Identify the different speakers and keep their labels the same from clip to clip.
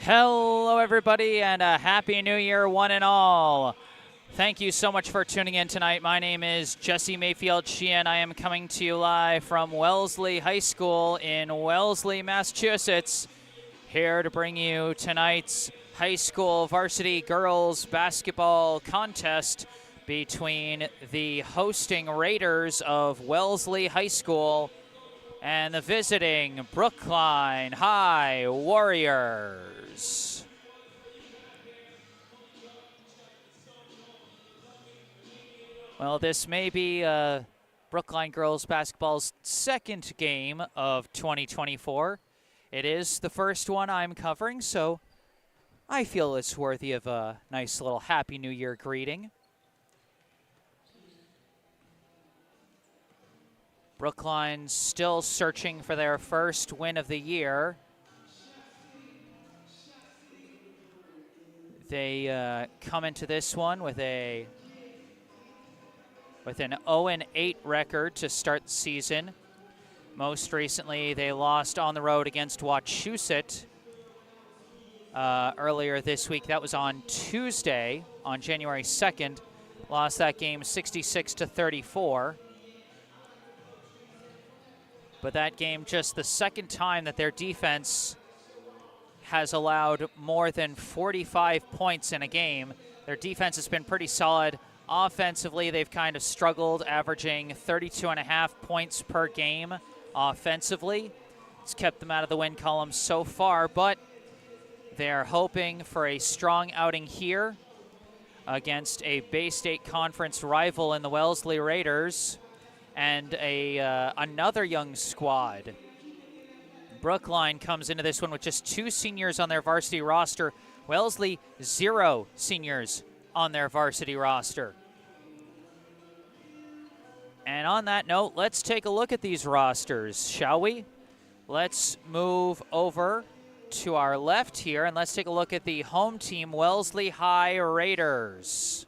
Speaker 1: Hello, everybody, and a Happy New Year, one and all. Thank you so much for tuning in tonight. My name is Jesse Mayfield-Sheehan. I am coming to you live from Wellesley High School in Wellesley, Massachusetts, here to bring you tonight's high school varsity girls basketball contest between the hosting Raiders of Wellesley High School and the visiting Brookline High Warriors. Well, this may be Brookline girls basketball's second game of 2024. It is the first one I'm covering, so I feel it's worthy of a nice little Happy New Year greeting. Brookline still searching for their first win of the year. They come into this one with an 0-8 record to start the season. Most recently, they lost on the road against Wachusett earlier this week. That was on Tuesday, on January 2nd. Lost that game 66-34. But that game, just the second time that their defense has allowed more than 45 points in a game. Their defense has been pretty solid. Offensively, they've kind of struggled, averaging 32.5 points per game offensively. It's kept them out of the win column so far, but they're hoping for a strong outing here against a Bay State Conference rival in the Wellesley Raiders and another young squad. Brookline comes into this one with just 2 seniors on their varsity roster. Wellesley, 0 seniors on their varsity roster. And on that note, let's take a look at these rosters, shall we? Let's move over to our left here, and let's take a look at the home team, Wellesley High Raiders.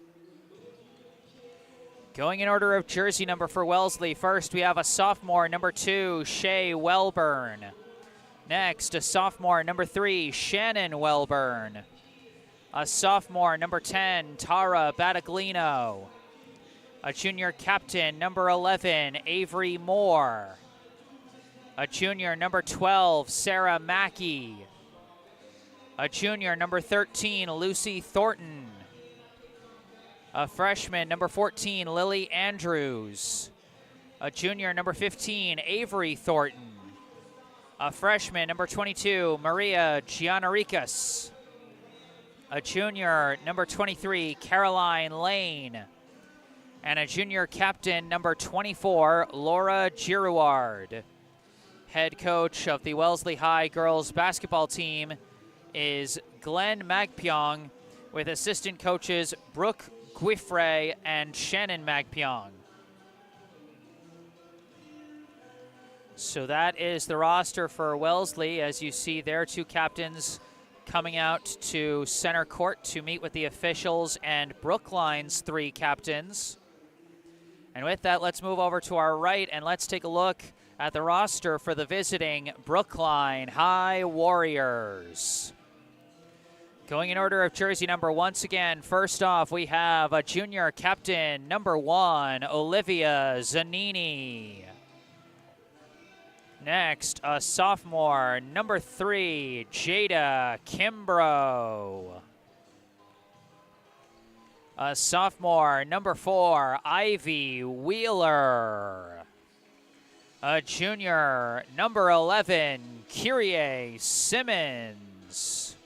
Speaker 1: Going in order of jersey number for Wellesley, first we have a sophomore, number 2, Shay Welburn. Next, a sophomore, number 3, Shannon Welburn. A sophomore, number 10, Tara Battaglino. A junior captain, number 11, Avery Moore. A junior, number 12, Sarah Mackey. A junior, number 13, Lucy Thornton. A freshman, number 14, Lily Andrews. A junior, number 15, Avery Thornton. A freshman, number 22, Maria Gianarikas. A junior, number 23, Caroline Lane. And a junior captain, number 24, Laura Girouard. Head coach of the Wellesley High girls basketball team is Glenn Magpyong, with assistant coaches Brooke Guifre and Shannon Magpyong. So that is the roster for Wellesley. As you see, their 2 captains coming out to center court to meet with the officials and Brookline's 3 captains. And with that, let's move over to our right and let's take a look at the roster for the visiting Brookline High Warriors. Going in order of jersey number, once again, first off, we have a junior captain, number 1, Olivia Zanini. Next, a sophomore, number 3, Jada Kimbrough. A sophomore, number 4, Ivy Wheeler. A junior, number 11, Kyrie Simmons.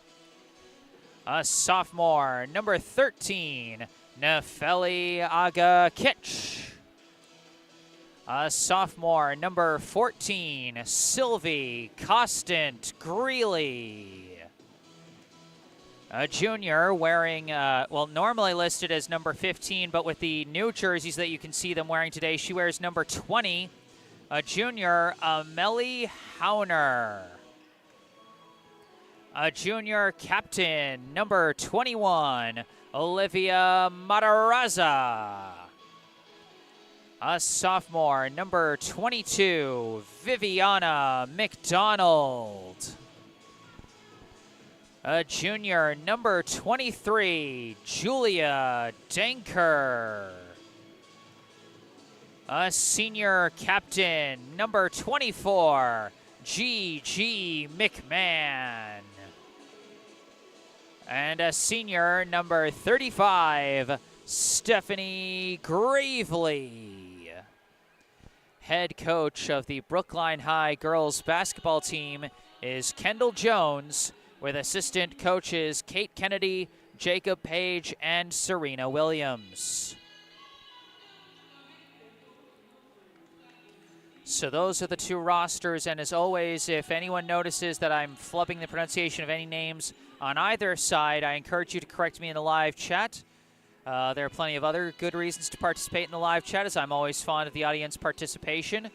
Speaker 1: A sophomore, number 13, Nefeli Agakich. A sophomore, number 14, Sylvie Costant Greeley. A junior wearing, normally listed as number 15, but with the new jerseys that you can see them wearing today, she wears number 20. A junior, Amelie Hauner. A junior captain, number 21, Olivia Matarazza. A sophomore, number 22, Viviana McDonald. A junior, number 23, Julia Denker. A senior captain, number 24, G.G. McMahon. And a senior, number 35, Stephanie Gravely. Head coach of the Brookline High girls basketball team is Kendall Jones, with assistant coaches Kate Kennedy, Jacob Page, and Serena Williams. So those are the two rosters, and as always, if anyone notices that I'm flubbing the pronunciation of any names on either side, I encourage you to correct me in the live chat. There are plenty of other good reasons to participate in the live chat, as I'm always fond of the audience participation.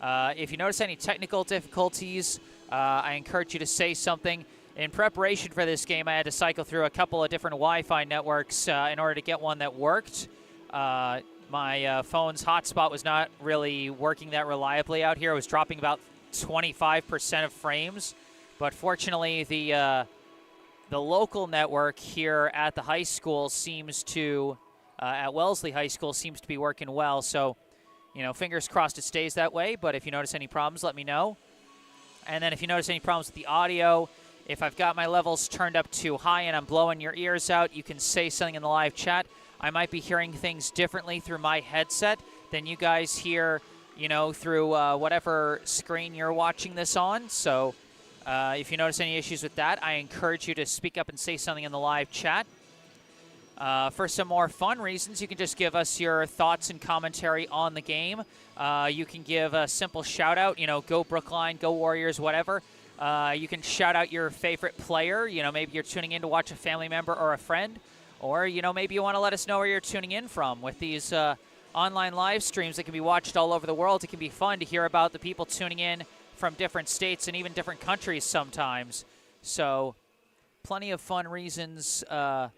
Speaker 1: If you notice any technical difficulties, I encourage you to say something. In preparation for this game, I had to cycle through a couple of different Wi-Fi networks in order to get one that worked. My phone's hotspot was not really working that reliably out here. It was dropping about 25% of frames. But fortunately, the local network here at the high school seems to, at Wellesley High School, seems to be working well. So, you know, fingers crossed it stays that way. But if you notice any problems, let me know. And then if you notice any problems with the audio, if I've got my levels turned up too high and I'm blowing your ears out, you can say something in the live chat. I might be hearing things differently through my headset than you guys hear, you know, through whatever screen you're watching this on. So if you notice any issues with that, I encourage you to speak up and say something in the live chat. For some more fun reasons, you can just give us your thoughts and commentary on the game. You can give a simple shout out, you know, go Brookline, go Warriors, whatever. You can shout out your favorite player. You know, maybe you're tuning in to watch a family member or a friend. Or, you know, maybe you want to let us know where you're tuning in from. With these online live streams that can be watched all over the world, it can be fun to hear about the people tuning in from different states and even different countries sometimes. So plenty of fun reasons to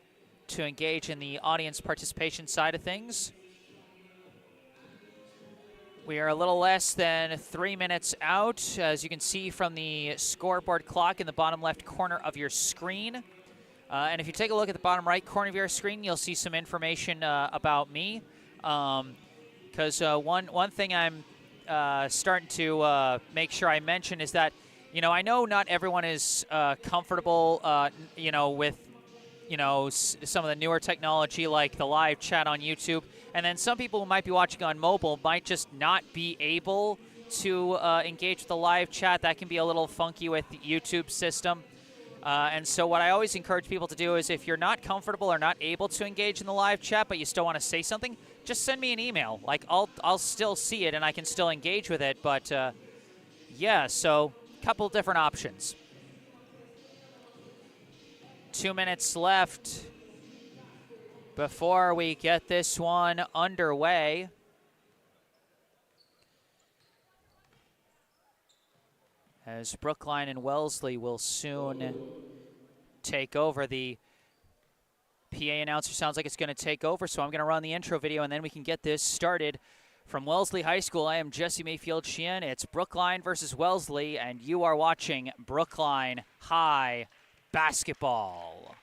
Speaker 1: engage in the audience participation side of things. We are a little less than 3 minutes out, as you can see from the scoreboard clock in the bottom left corner of your screen. And if you take a look at the bottom right corner of your screen, you'll see some information about me. Because one thing I'm starting to make sure I mention is that, you know, I know not everyone is comfortable, you know, with, you know, some of the newer technology like the live chat on YouTube. And then some people who might be watching on mobile might just not be able to engage with the live chat. That can be a little funky with the YouTube system. And so what I always encourage people to do is if you're not comfortable or not able to engage in the live chat, but you still want to say something, just send me an email. Like, I'll still see it and I can still engage with it. But, yeah, so a couple different options. 2 minutes left before we get this one underway. As Brookline and Wellesley will soon take over. The PA announcer sounds like it's going to take over, so I'm going to run the intro video, and then we can get this started. From Wellesley High School, I am Jesse Mayfield-Sheehan. It's Brookline versus Wellesley, and you are watching Brookline High Basketball.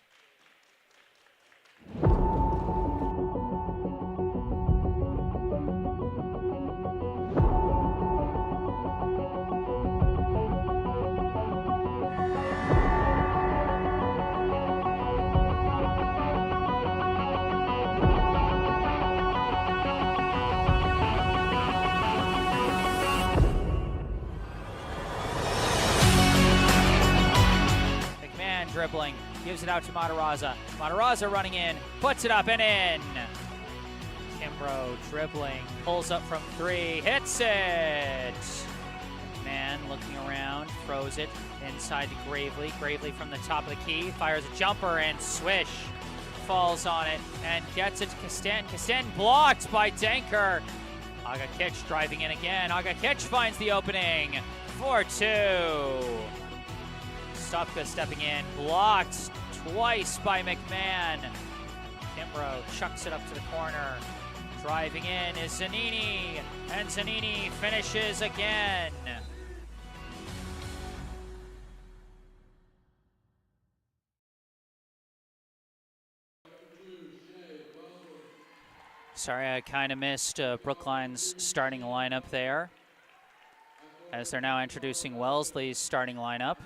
Speaker 1: Dribbling, gives it out to Matarazza. Matarazza running in, puts it up and in. Kimbrough dribbling, pulls up from three, hits it. Man looking around, throws it inside to Gravely. Gravely from the top of the key, fires a jumper and swish. Falls on it and gets it to Kasten. Kasten blocked by Denker. Aga-Kitch driving in again. Aga-Kitch finds the opening. 4-2. Stopka stepping in, blocked twice by McMahon. Kimbrough chucks it up to the corner. Driving in is Zanini, and Zanini finishes again. Sorry, I kind of missed Brookline's starting lineup there, as they're now introducing Wellesley's starting lineup.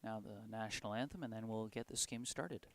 Speaker 1: Now the national anthem, and then we'll get this game started.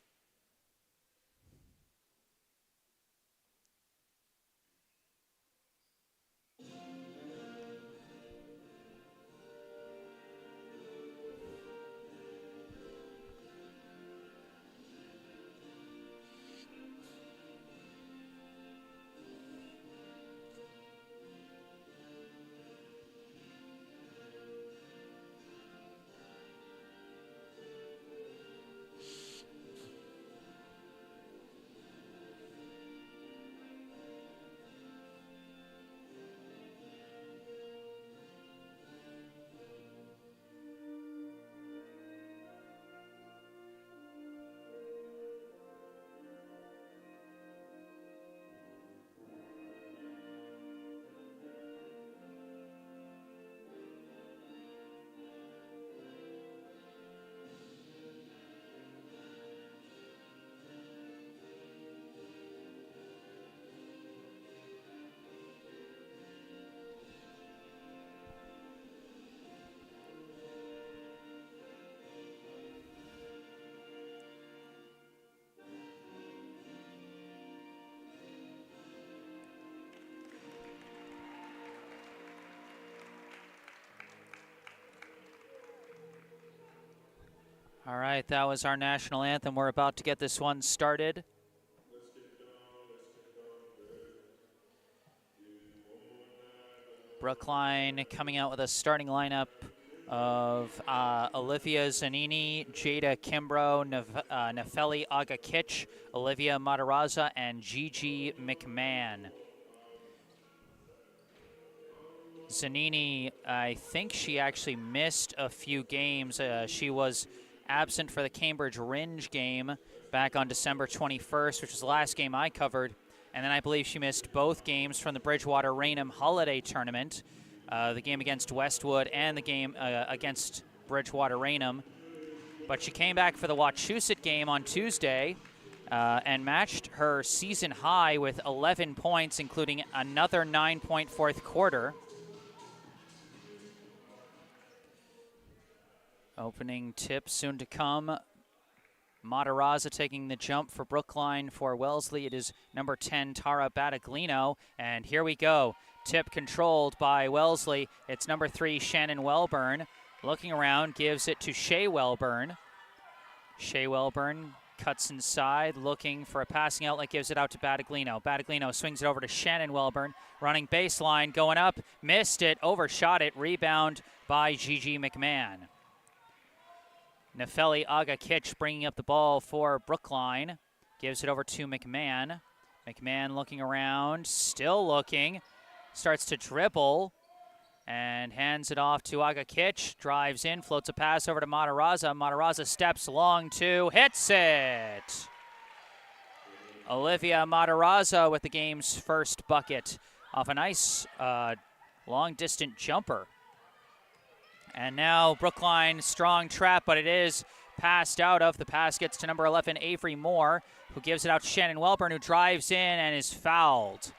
Speaker 1: All right, that was our national anthem. We're about to get this one started. Brookline coming out with a starting lineup of Olivia Zanini, Jada Kimbrough, Nefeli Agakich, Olivia Matarazza, and Gigi McMahon. Zanini, I think she actually missed a few games. She was absent for the Cambridge Ringe game back on December 21st, which was the last game I covered. And then I believe she missed both games from the Bridgewater Raynham Holiday Tournament, the game against Westwood and the game against Bridgewater Raynham. But she came back for the Wachusett game on Tuesday and matched her season high with 11 points, including another 9-point fourth quarter. Opening tip soon to come. Matarazza taking the jump for Brookline. For Wellesley, it is number 10, Tara Battaglino. And here we go. Tip controlled by Wellesley. It's number 3, Shannon Welburn. Looking around, gives it to Shea Welburn. Shea Welburn cuts inside, looking for a passing outlet, gives it out to Battaglino. Battaglino swings it over to Shannon Welburn. Running baseline, going up, missed it, overshot it. Rebound by Gigi McMahon. Nefeli Agakich bringing up the ball for Brookline. Gives it over to McMahon. McMahon looking around, still looking. Starts to dribble and hands it off to Agakich. Drives in, floats a pass over to Matarazza. Matarazza steps long two, hits it. Olivia Matarazza with the game's first bucket off a nice long-distance jumper. And now Brookline, strong trap, but it is passed out of. The pass gets to number 11, Avery Moore, who gives it out to Shannon Welburn, who drives in and is fouled.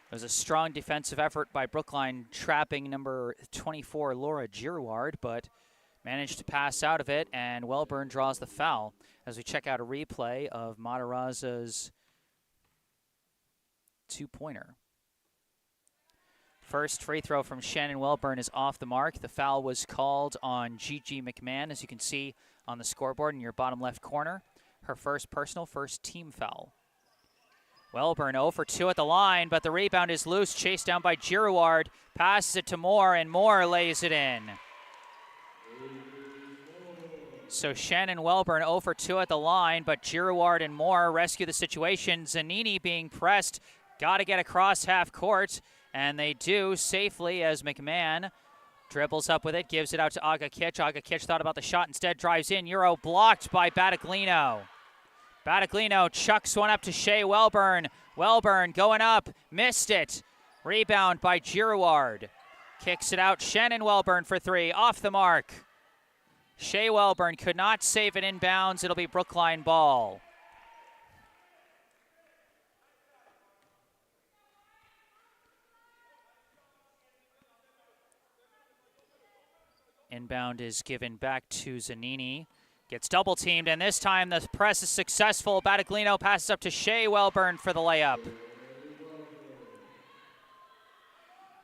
Speaker 1: It was a strong defensive effort by Brookline, trapping number 24, Laura Girouard, but managed to pass out of it, and Welburn draws the foul. As we check out a replay of Matarazza's two-pointer. First free throw from Shannon Welburn is off the mark. The foul was called on Gigi McMahon, as you can see on the scoreboard in your bottom left corner. Her first personal, first team foul. Welburn 0 for 2 at the line, but the rebound is loose, chased down by Girouard. Passes it to Moore, and Moore lays it in. So Shannon Welburn 0 for 2 at the line, but Girouard and Moore rescue the situation. Zanini being pressed, got to get across half court. And they do safely as McMahon dribbles up with it, gives it out to Agakich. Agakich thought about the shot, instead drives in. Euro blocked by Battaglino. Battaglino chucks one up to Shea Welburn. Welburn going up, missed it. Rebound by Girouard. Kicks it out, Shannon Welburn for three, off the mark. Shea Welburn could not save it inbounds. It'll be Brookline ball. Inbound is given back to Zanini. Gets double teamed, and this time the press is successful. Battaglino passes up to Shea Welburn for the layup.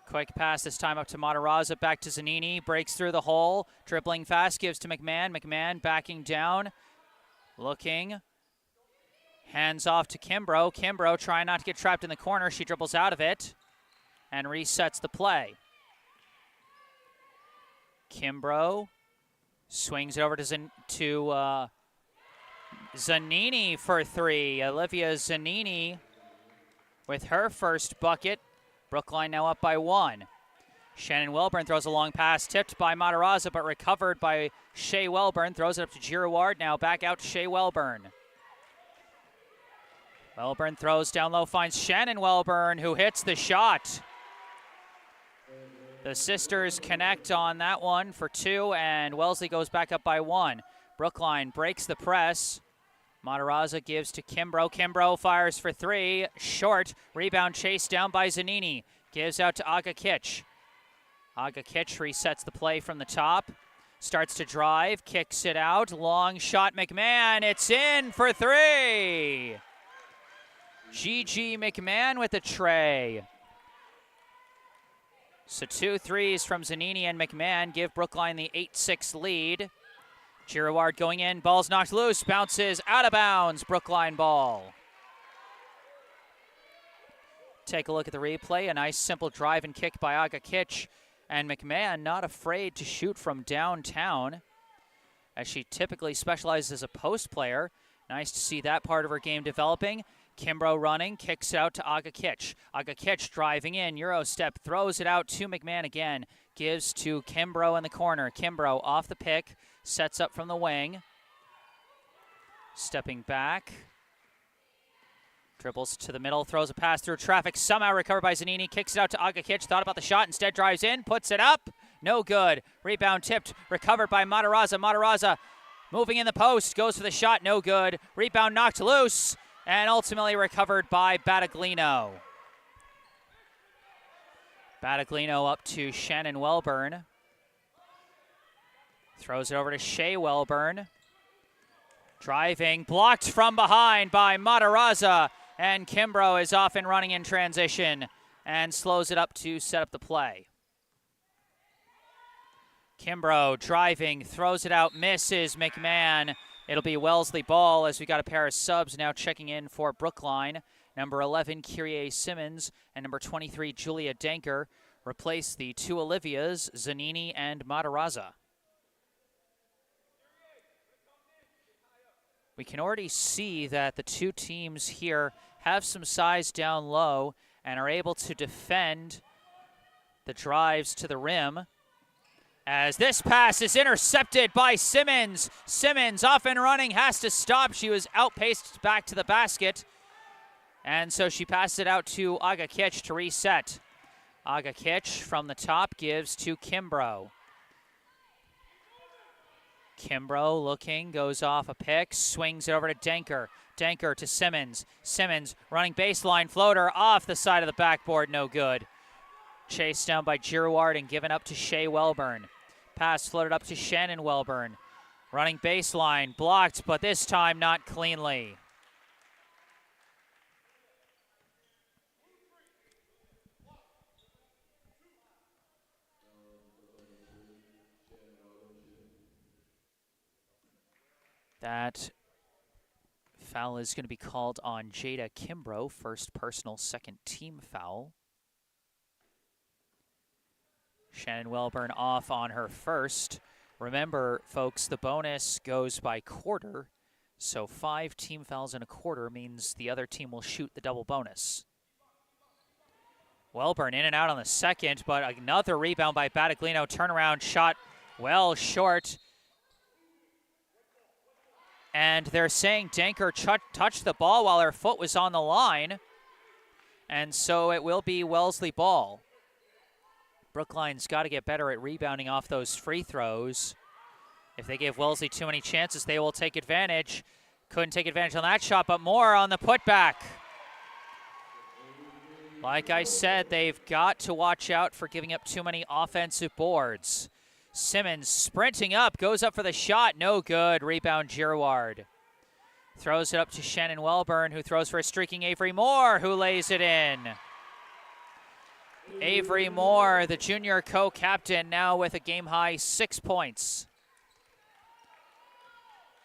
Speaker 1: Quick pass this time up to Matarazza, back to Zanini, breaks through the hole, dribbling fast, gives to McMahon. McMahon backing down, looking, hands off to Kimbrough. Kimbrough trying not to get trapped in the corner. She dribbles out of it and resets the play. Kimbrough swings it over to Zanini for three. Olivia Zanini with her first bucket. Brookline now up by one. Shannon Welburn throws a long pass, tipped by Matarazza, but recovered by Shea Welburn. Throws it up to Girouard, now back out to Shea Welburn. Welburn throws down low, finds Shannon Welburn, who hits the shot. The sisters connect on that one for two, and Wellesley goes back up by one. Brookline breaks the press. Matarazza gives to Kimbrough. Kimbrough fires for three. Short. Rebound chased down by Zanini. Gives out to Aga Kitch. Aga Kitch resets the play from the top. Starts to drive. Kicks it out. Long shot. McMahon. It's in for three. Gigi McMahon with a tray. So 2 threes from Zanini and McMahon give Brookline the 8-6 lead. Girouard going in, ball's knocked loose, bounces out of bounds, Brookline ball. Take a look at the replay, a nice simple drive and kick by Aga Kitch, and McMahon not afraid to shoot from downtown, as she typically specializes as a post player. Nice to see that part of her game developing. Kimbrough running, kicks it out to Aga Kitch. Aga Kitch driving in, Euro step, throws it out to McMahon again. Gives to Kimbrough in the corner. Kimbrough off the pick, sets up from the wing. Stepping back. Dribbles to the middle, throws a pass through traffic, somehow recovered by Zanini, kicks it out to Aga Kitch, thought about the shot, instead drives in, puts it up, no good. Rebound tipped, recovered by Matarazza. Matarazza moving in the post, goes for the shot, no good. Rebound knocked loose, and ultimately recovered by Battaglino. Battaglino up to Shannon Welburn. Throws it over to Shea Welburn. Driving, blocked from behind by Matarazza, and Kimbrough is off and running in transition and slows it up to set up the play. Kimbrough driving, throws it out, misses McMahon. It'll be Wellesley ball as we got a pair of subs now checking in for Brookline. Number 11, Kyrie Simmons, and number 23, Julia Danker, replace the two Olivias, Zanini and Matarazza. We can already see that the two teams here have some size down low and are able to defend the drives to the rim. As this pass is intercepted by Simmons. Simmons off and running, has to stop. She was outpaced back to the basket. And so she passes it out to Aga Kitch to reset. Aga Kitch from the top gives to Kimbrough. Kimbrough looking, goes off a pick, swings it over to Danker. Danker to Simmons. Simmons running baseline floater off the side of the backboard, no good. Chased down by Girouard and given up to Shea Welburn. Pass floated up to Shannon Welburn. Running baseline, blocked, but this time not cleanly. That foul is going to be called on Jada Kimbrough, first personal, second team foul. Shannon Welburn off on her first. Remember, folks, the bonus goes by quarter, so 5 team fouls in a quarter means the other team will shoot the double bonus. Welburn in and out on the second, but another rebound by Battaglino. Turnaround shot well short. And they're saying Danker touched the ball while her foot was on the line. And so it will be Wellesley ball. Brookline's got to get better at rebounding off those free throws. If they give Wellesley too many chances, they will take advantage. Couldn't take advantage on that shot, but more on the putback. Like I said, they've got to watch out for giving up too many offensive boards. Simmons sprinting up, goes up for the shot, no good. Rebound Girouard. Throws it up to Shannon Welburn, who throws for a streaking Avery Moore, who lays it in. Avery Moore, the junior co-captain, now with a game-high 6 points.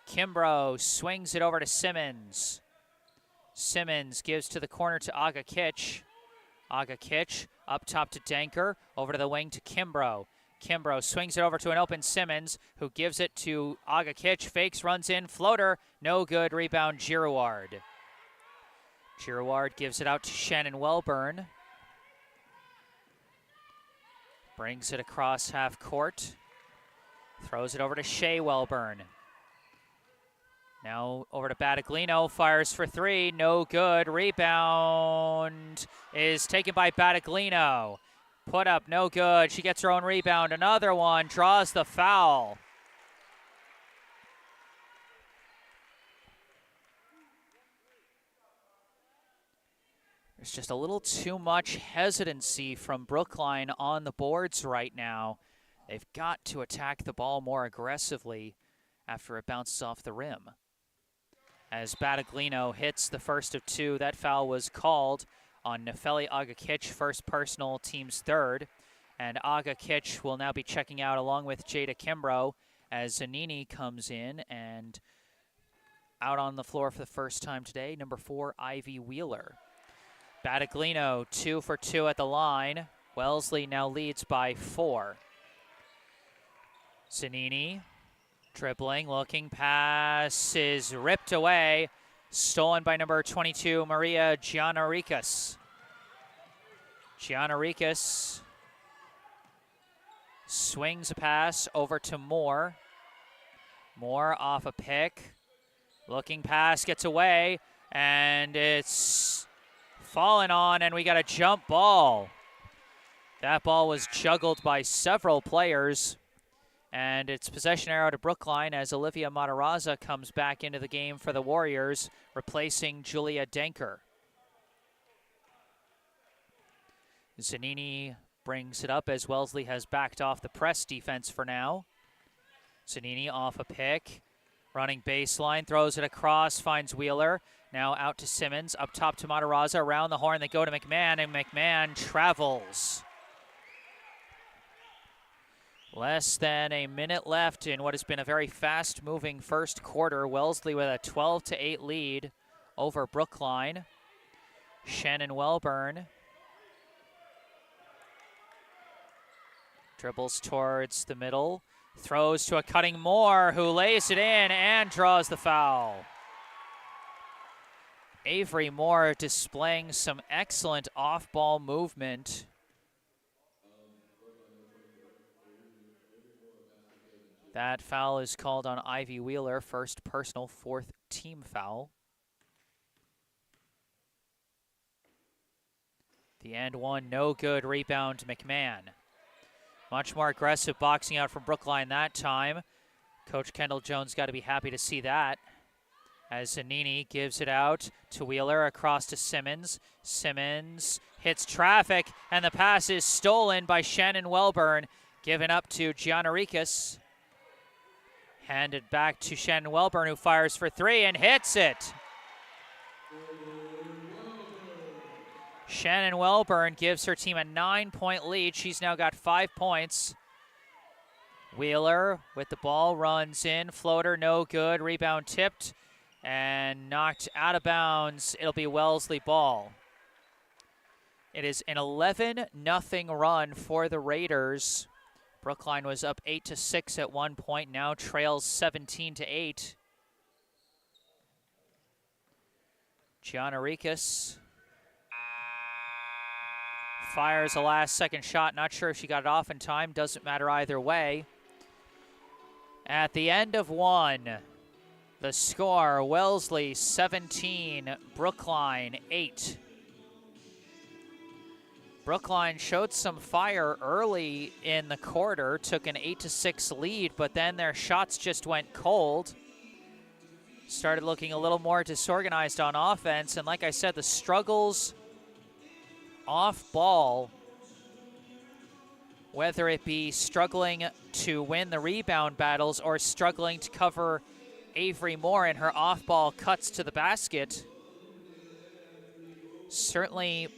Speaker 1: Kimbrough swings it over to Simmons. Simmons gives to the corner to Aga Kitch. Aga Kitch up top to Danker, over to the wing to Kimbrough. Kimbrough swings it over to an open Simmons, who gives it to Aga Kitch, fakes, runs in, floater, no good, rebound Girouard. Girouard gives it out to Shannon Welburn. Brings it across half court. Throws it over to Shea Welburn. Now over to Battaglino, fires for three, no good. Rebound is taken by Battaglino. Put up, no good. She gets her own rebound. Another one, draws the foul. There's just a little too much hesitancy from Brookline on the boards right now. They've got to attack the ball more aggressively after it bounces off the rim. As Battaglino hits the first of two, that foul was called on Nefeli Aga-Kitch, first personal, team's third. And Aga-Kitch will now be checking out along with Jada Kimbrough as Zanini comes in and out on the floor for the first time today, number 4, Ivy Wheeler. Battaglino 2 for 2 at the line. Wellesley now leads by 4. Zanini dribbling, looking, pass is ripped away. Stolen by number 22, Maria Gianarikas. Gianarikas swings a pass over to Moore. Moore off a pick. Looking pass, gets away, and it's fallen on, and we got a jump ball. That ball was juggled by several players. And it's possession arrow to Brookline as Olivia Matarazza comes back into the game for the Warriors, replacing Julia Danker. Zanini brings it up as Wellesley has backed off the press defense for now. Zanini off a pick, running baseline, throws it across, finds Wheeler. Now out to Simmons, up top to Matarazza, around the horn, they go to McMahon, and McMahon travels. Less than a minute left in what has been a very fast-moving first quarter. Wellesley with a 12-8 lead over Brookline. Shannon Welburn dribbles towards the middle, throws to a cutting Moore, who lays it in and draws the foul. Avery Moore displaying some excellent off-ball movement. That foul is called on Ivy Wheeler, first personal, 4th team foul. The and one, no good, rebound McMahon. Much more aggressive boxing out from Brookline that time. Coach Kendall Jones got to be happy to see that. As Zanini gives it out to Wheeler, across to Simmons. Simmons hits traffic, and the pass is stolen by Shannon Welburn, given up to Gianarikas. Handed back to Shannon Welburn, who fires for three and hits it. Shannon Welburn gives her team a 9-point lead. She's now got 5 points. Wheeler with the ball, runs in, floater, no good, rebound tipped and knocked out of bounds. It'll be Wellesley ball. It is an 11-0 run for the Raiders. Brookline was up 8-6 at one point, now trails 17-8. Gianarikas fires a last-second shot. Not sure if she got it off in time. Doesn't matter either way. At the end of one, The score, Wellesley 17, Brookline 8. Brookline showed some fire early in the quarter, took an 8-6 lead, but then their shots just went cold. Started looking a little more disorganized on offense, and like I said, the struggles off ball, whether it be struggling to win the rebound battles or struggling to cover Avery Moore in her off-ball cuts to the basket, certainly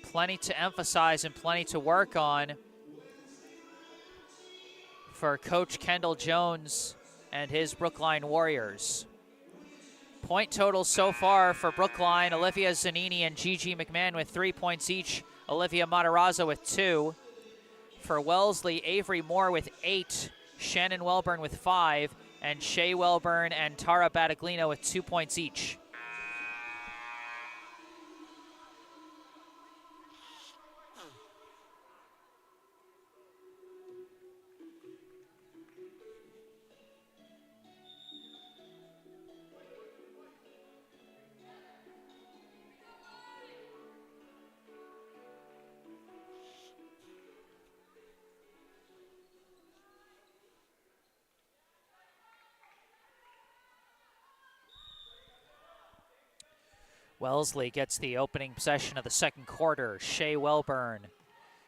Speaker 1: plenty to emphasize and plenty to work on for Coach Kendall Jones and his Brookline Warriors. Point totals so far for Brookline, Olivia Zanini and Gigi McMahon with 3 points each, Olivia Matarazza with 2. For Wellesley, Avery Moore with 8, Shannon Welburn with 5, and Shay Welburn and Tara Battaglino with 2 points each. Wellesley gets the opening possession of the second quarter. Shay Welburn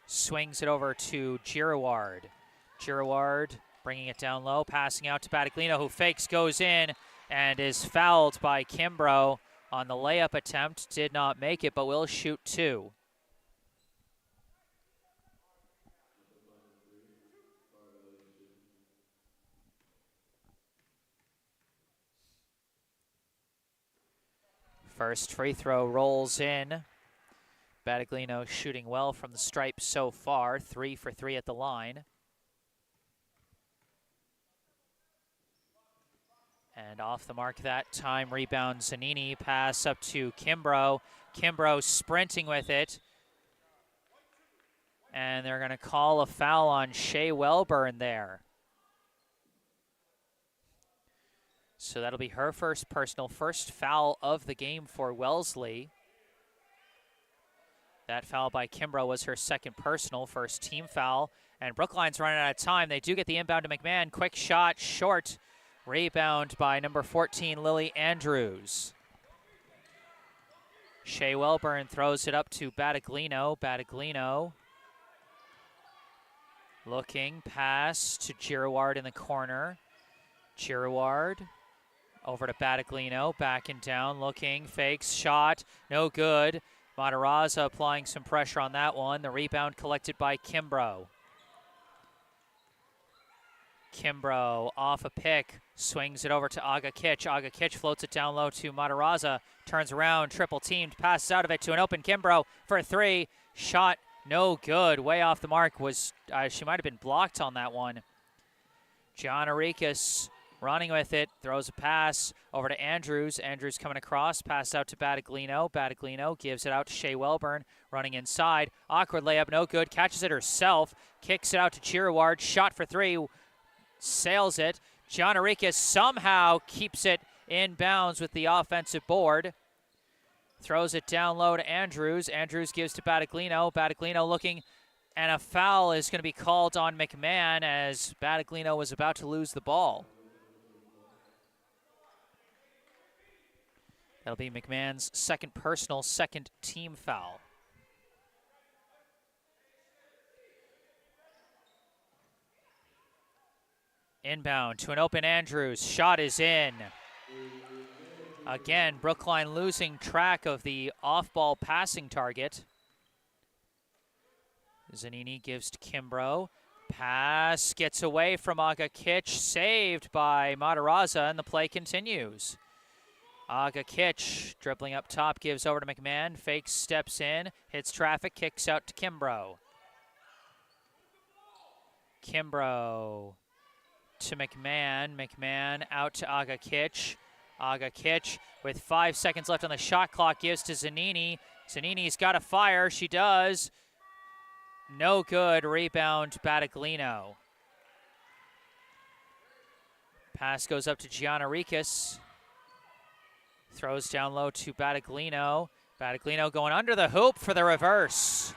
Speaker 1: swings it over to Girouard. Girouard bringing it down low, passing out to Battaglino, who fakes, goes in, and is fouled by Kimbrough on the layup attempt. Did not make it, but will shoot 2. First free throw rolls in. Battaglino shooting well from the stripe so far, 3 for 3 at the line. And off the mark that time, rebound Zanini, pass up to Kimbrough. Kimbrough sprinting with it. And they're going to call a foul on Shay Welburn there. So that'll be her first personal, first foul of the game for Wellesley. That foul by Kimbrough was her second personal, first team foul. And Brookline's running out of time. They do get the inbound to McMahon. Quick shot, short. Rebound by number 14, Lily Andrews. Shay Welburn throws it up to Battaglino. Battaglino looking, pass to Girouard in the corner. Girouard over to Battaglino, backing down, looking, fakes, shot, no good. Matarazza applying some pressure on that one. The rebound collected by Kimbrough. Kimbrough off a pick, swings it over to Aga Kitch. Aga Kitch floats it down low to Matarazza, turns around, triple teamed, passes out of it to an open Kimbrough for a 3. Shot no good, way off the mark. Was she might have been blocked on that one. John Arikas running with it, throws a pass over to Andrews. Andrews coming across, pass out to Battaglino. Battaglino gives it out to Shay Welburn, running inside. Awkward layup, no good, catches it herself, kicks it out to Girouard, shot for 3, sails it. John Arikas somehow keeps it in bounds with the offensive board. Throws it down low to Andrews. Andrews gives to Battaglino. Battaglino looking, and a foul is going to be called on McMahon as Battaglino was about to lose the ball. That'll be McMahon's second personal, second team foul. Inbound to an open Andrews. Shot is in. Again, Brookline losing track of the off-ball passing target. Zanini gives to Kimbrough. Pass gets away from Aga Kitch. Saved by Matarazza, and the play continues. Aga Kitch dribbling up top, gives over to McMahon. Fakes, steps in, hits traffic, kicks out to Kimbrough. Kimbrough to McMahon. McMahon out to Aga Kitch. Aga Kitch with 5 seconds left on the shot clock gives to Zanini. Zanini's got to fire. She does. No good. Rebound Battaglino. Pass goes up to Gianna Rikas. Throws down low to Battaglino. Battaglino going under the hoop for the reverse.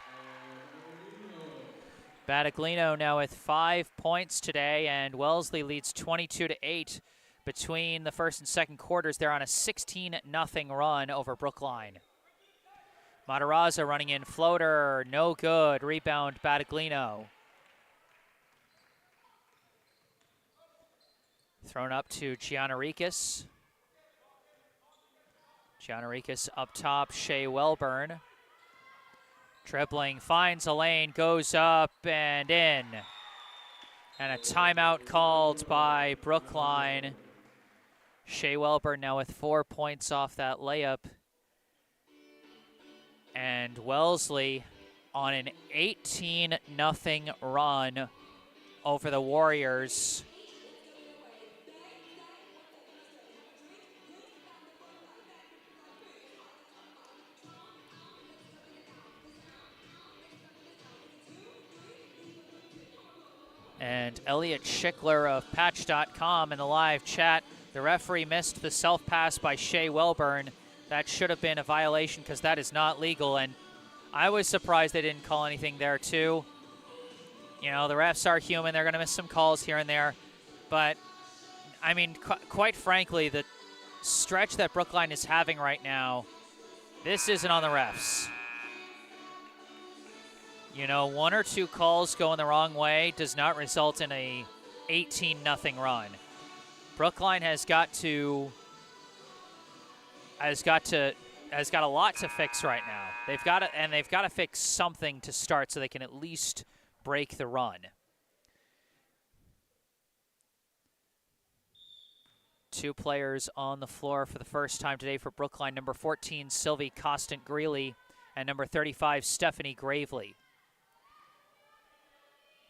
Speaker 1: Battaglino now with 5 points today, and Wellesley leads 22-8 between the first and second quarters. They're on a 16-0 run over Brookline. Matarazza running in, floater, no good. Rebound, Battaglino. Thrown up to Gianarikis. Gianarikis up top, Shea Welburn. Dribbling, finds a lane, goes up and in. And a timeout called by Brookline. Shea Welburn now with 4 points off that layup. And Wellesley on an 18-0 run over the Warriors. And Elliot Schickler of Patch.com in the live chat, the referee missed the self-pass by Shea Welburn. That should have been a violation because that is not legal. And I was surprised they didn't call anything there too. You know, the refs are human. They're going to miss some calls here and there. But, I mean, quite frankly, the stretch that Brookline is having right now, this isn't on the refs. You know, 1 or 2 calls going the wrong way does not result in a 18-0 run. Brookline has got a lot to fix right now. They've got to fix something to start so they can at least break the run. Two players on the floor for the first time today for Brookline. Number 14, Sylvie Costant-Greeley, and number 35, Stephanie Gravely.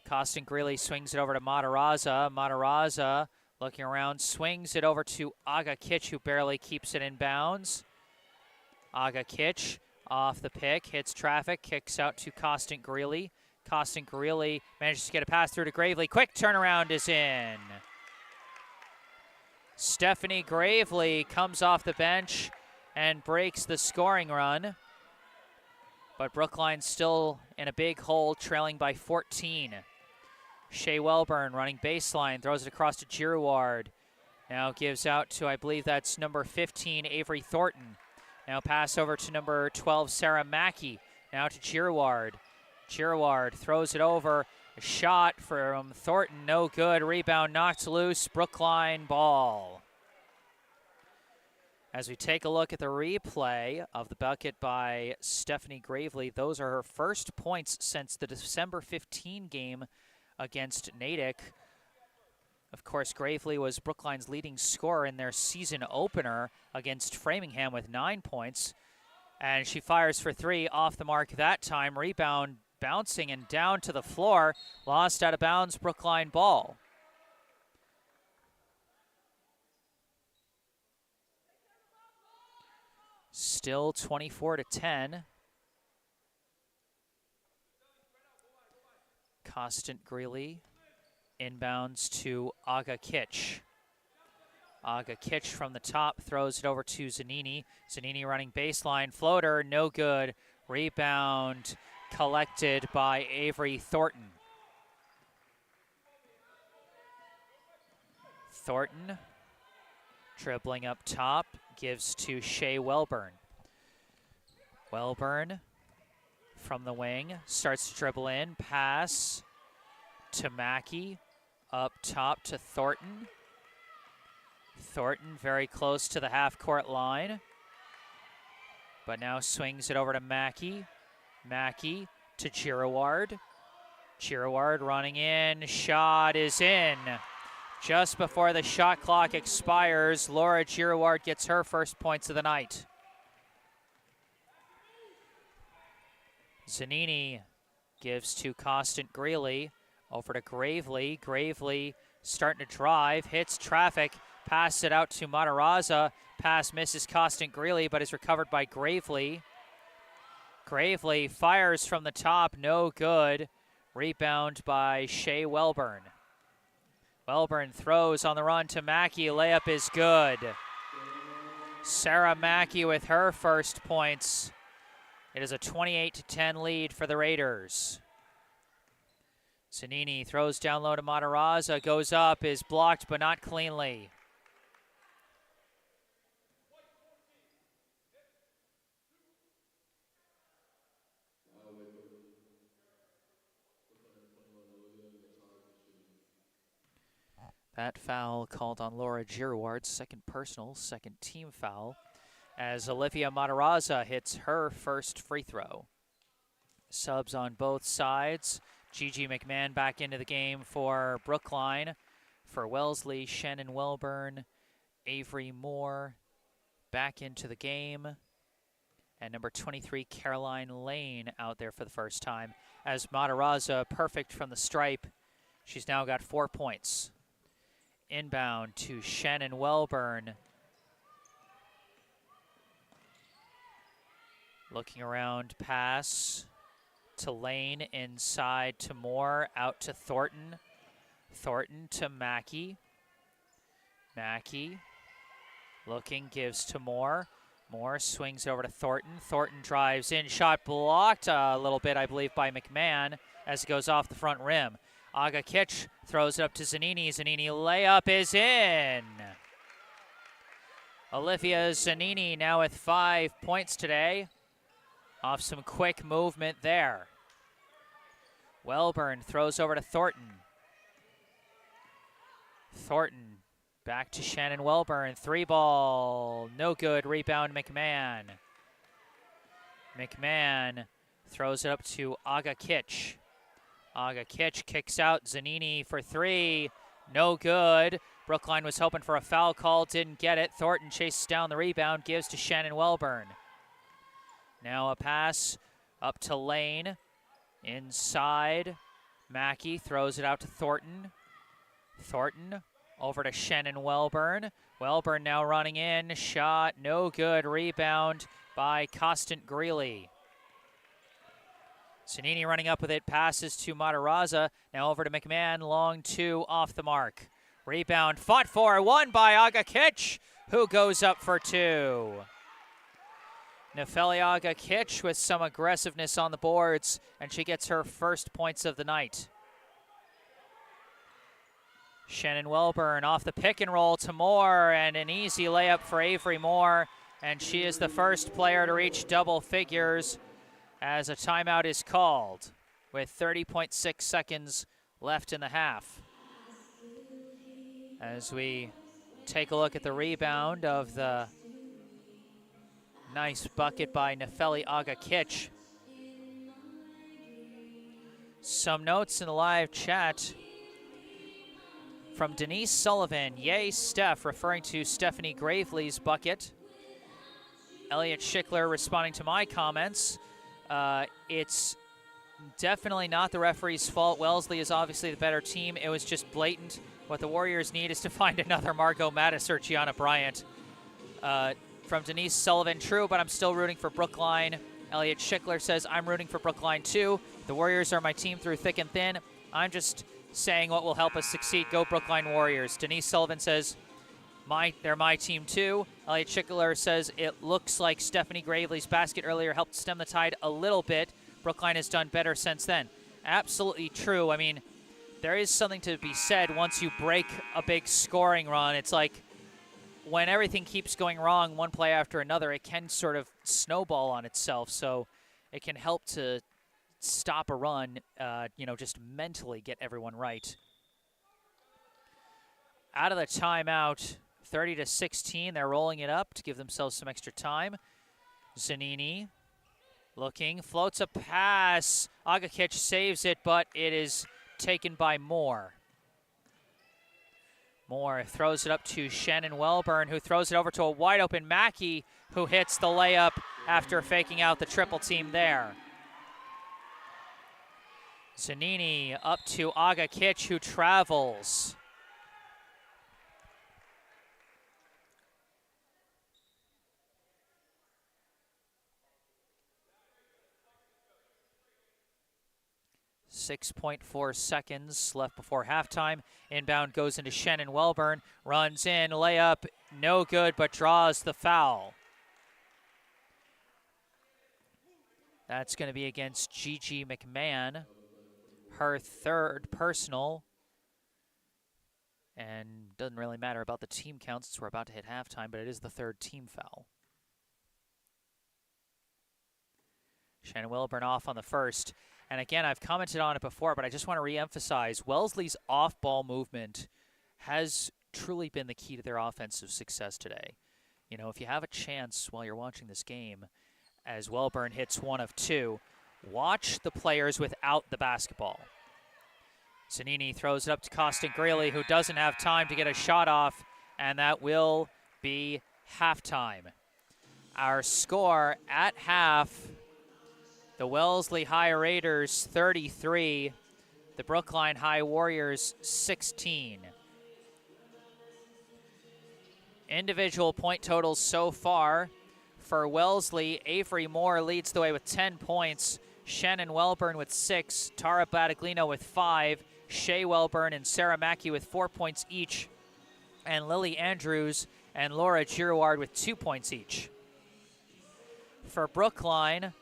Speaker 1: Costant-Greeley swings it over to Matarazza. Matarazza looking around, swings it over to Aga Kitch, who barely keeps it in bounds. Aga Kitch off the pick, hits traffic, kicks out to Costant-Greeley. Costant-Greeley manages to get a pass through to Gravely. Quick turnaround is in. Stephanie Gravely comes off the bench and breaks the scoring run. But Brookline still in a big hole, trailing by 14. Shea Welburn running baseline, throws it across to Girouard. Now gives out to, I believe that's number 15, Avery Thornton. Now pass over to number 12, Sarah Mackey. Now to Girouard. Girouard throws it over. A shot from Thornton, no good. Rebound knocked loose. Brookline ball. As we take a look at the replay of the bucket by Stephanie Gravely, those are her first points since the December 15 game against Natick. Of course, Gravely was Brookline's leading scorer in their season opener against Framingham with 9 points. And she fires for 3 off the mark that time. Rebound bouncing and down to the floor. Lost out of bounds, Brookline ball. Still 24-10. Costant-Greeley inbounds to Aga Kitch. Aga Kitch from the top throws it over to Zanini. Zanini running baseline, floater, no good. Rebound collected by Avery Thornton. Thornton dribbling up top, gives to Shea Welburn. Welburn from the wing, starts to dribble in, pass to Mackey, up top to Thornton. Thornton very close to the half-court line, but now swings it over to Mackey. Mackey to Girouard. Girouard running in, shot is in. Just before the shot clock expires, Laura Girouard gets her first points of the night. Zanini gives to Costant-Greeley, over to Gravely. Gravely starting to drive, hits traffic, passes it out to Matarazza. Pass misses Costant-Greeley, but is recovered by Gravely. Gravely fires from the top, no good. Rebound by Shea Welburn. Welburn throws on the run to Mackey. Layup is good. Sarah Mackey with her first points. It is a 28-10 lead for the Raiders. Zanini throws down low to Matarazza, goes up, is blocked but not cleanly. That foul called on Laura Girouard, second personal, second team foul, as Olivia Matarazza hits her first free throw. Subs on both sides. Gigi McMahon back into the game for Brookline. For Wellesley, Shannon Welburn, Avery Moore back into the game. And number 23, Caroline Lane out there for the first time. As Matarazza, perfect from the stripe. She's now got 4 points. Inbound to Shannon Welburn. Looking around, pass to Lane, inside to Moore, out to Thornton. Thornton to Mackey. Mackey looking, gives to Moore. Moore swings over to Thornton. Thornton drives in, shot blocked a little bit, I believe, by McMahon as it goes off the front rim. Aga Kitch throws it up to Zanini. Zanini layup is in. Olivia Zanini now with 5 points today off some quick movement there. Welburn throws over to Thornton. Thornton back to Shannon Welburn. 3-ball, no good. Rebound McMahon. McMahon throws it up to Aga Kitch. Aga Kitch kicks out. Zanini for 3. No good. Brookline was hoping for a foul call, didn't get it. Thornton chases down the rebound, gives to Shannon Welburn. Now a pass up to Lane. Inside. Mackey throws it out to Thornton. Thornton over to Shannon Welburn. Welburn now running in. Shot no good. Rebound by Costant Greeley. Zanini running up with it, passes to Matarazza. Now over to McMahon, long 2 off the mark. Rebound fought for, won by Aga Kitch, who goes up for 2. Nefeli Aga Kitch with some aggressiveness on the boards, and she gets her first points of the night. Shannon Welburn off the pick and roll to Moore, and an easy layup for Avery Moore, and she is the first player to reach double figures as a timeout is called with 30.6 seconds left in the half. As we take a look at the rebound of the nice bucket by Nefeli Aga Kitch. Some notes in the live chat from Denise Sullivan. Yay, Steph, referring to Stephanie Gravely's bucket. Elliot Schickler responding to my comments. It's definitely not the referee's fault. Wellesley is obviously the better team. It was just blatant. What the Warriors need is to find another Margot Mattis or Gianna Bryant. From Denise Sullivan, true, but I'm still rooting for Brookline. Elliot Schickler says, I'm rooting for Brookline too. The Warriors are my team through thick and thin. I'm just saying what will help us succeed. Go Brookline Warriors. Denise Sullivan says, they're my team too. Elliot Schickler says, it looks like Stephanie Gravely's basket earlier helped stem the tide a little bit. Brookline has done better since then. Absolutely true. I mean, there is something to be said once you break a big scoring run. It's like when everything keeps going wrong one play after another, it can sort of snowball on itself. So it can help to stop a run, just mentally get everyone right. Out of the timeout, 30-16. They're rolling it up to give themselves some extra time. Zanini looking, floats a pass. Aga Kitch saves it, but it is taken by Moore. Moore throws it up to Shannon Welburn, who throws it over to a wide-open Mackey, who hits the layup after faking out the triple team there. Zanini up to Aga Kitch, who travels. .4 seconds left before halftime. Inbound goes into Shannon Welburn. Runs in, layup No good, but draws the foul. That's going to be against Gigi McMahon, her third personal. And doesn't really matter about the team count since we're about to hit halftime, but it is the third team foul. Shannon Wilburn off on the first. And again, I've commented on it before, but I just want to re-emphasize, Wellesley's off-ball movement has truly been the key to their offensive success today. You know, if you have a chance while you're watching this game, as Welburn hits one of two, watch the players without the basketball. Zanini throws it up to Costin Greeley, who doesn't have time to get a shot off, and that will be halftime. Our score at half, the Wellesley High Raiders 33, the Brookline High Warriors 16. Individual point totals so far. For Wellesley, Avery Moore leads the way with 10 points, Shannon Welburn with 6, Tara Battaglino with 5, Shay Welburn and Sarah Mackey with 4 points each, and Lily Andrews and Laura Girouard with 2 points each. For Brookline,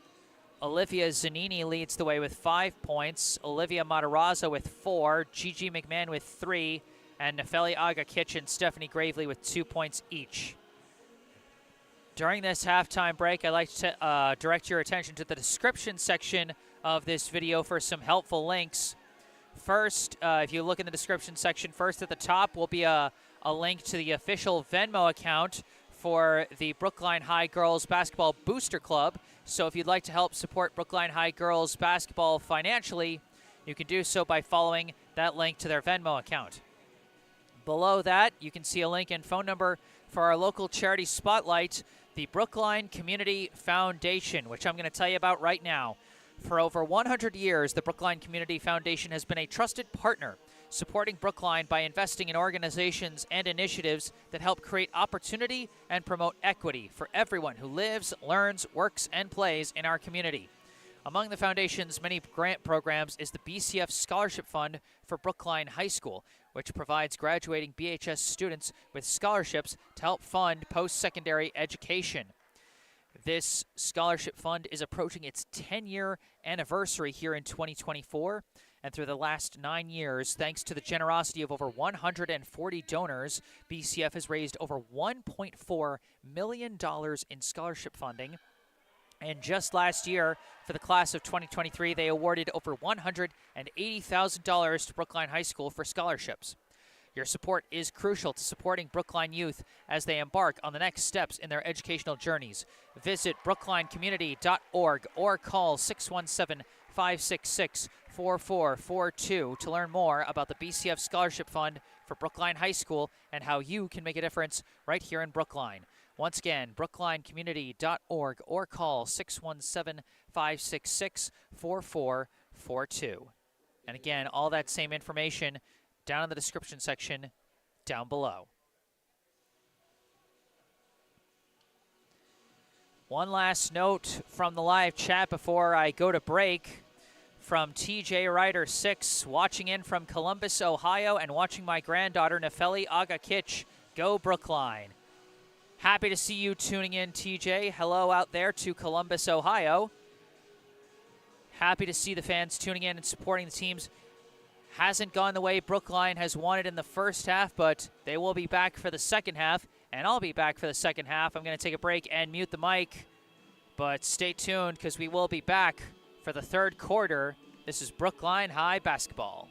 Speaker 1: Olivia Zanini leads the way with 5 points, Olivia Matarazzo with 4, Gigi McMahon with 3, and Nefeli Aga-Kitch and Stephanie Gravely with 2 points each. During this halftime break, I'd like to direct your attention to the description section of this video for some helpful links. First, if you look in the description section, first at the top will be a link to the official Venmo account for the Brookline High Girls Basketball Booster Club. So if you'd like to help support Brookline High Girls Basketball financially, you can do so by following that link to their Venmo account. Below that, you can see a link and phone number for our local charity spotlight, the Brookline Community Foundation, which I'm going to tell you about right now. For over 100 years, the Brookline Community Foundation has been a trusted partner, supporting Brookline by investing in organizations and initiatives that help create opportunity and promote equity for everyone who lives, learns, works, and plays in our community. Among the foundation's many grant programs is the BCF Scholarship Fund for Brookline High School, which provides graduating BHS students with scholarships to help fund post-secondary education. This scholarship fund is approaching its 10-year anniversary here in 2024, and through the last 9 years, thanks to the generosity of over 140 donors, BCF has raised over $1.4 million in scholarship funding. And just last year, for the class of 2023, they awarded over $180,000 to Brookline High School for scholarships. Your support is crucial to supporting Brookline youth as they embark on the next steps in their educational journeys. Visit brooklinecommunity.org or call 617-566-4442 to learn more about the BCF Scholarship Fund for Brookline High School and how you can make a difference right here in Brookline. Once again, brooklinecommunity.org or call 617-566-4442. And again, all that same information down in the description section down below. One last note from the live chat before I go to break from TJ Ryder 6, watching in from Columbus, Ohio, and watching my granddaughter Nefeli Aga-Kitch go Brookline. Happy to see you tuning in, TJ. Hello out there to Columbus, Ohio. Happy to see the fans tuning in and supporting the teams. Hasn't gone the way Brookline has wanted in the first half, but they will be back for the second half, and I'll be back for the second half. I'm going to take a break and mute the mic, but stay tuned because we will be back for the third quarter. This is Brookline High Basketball.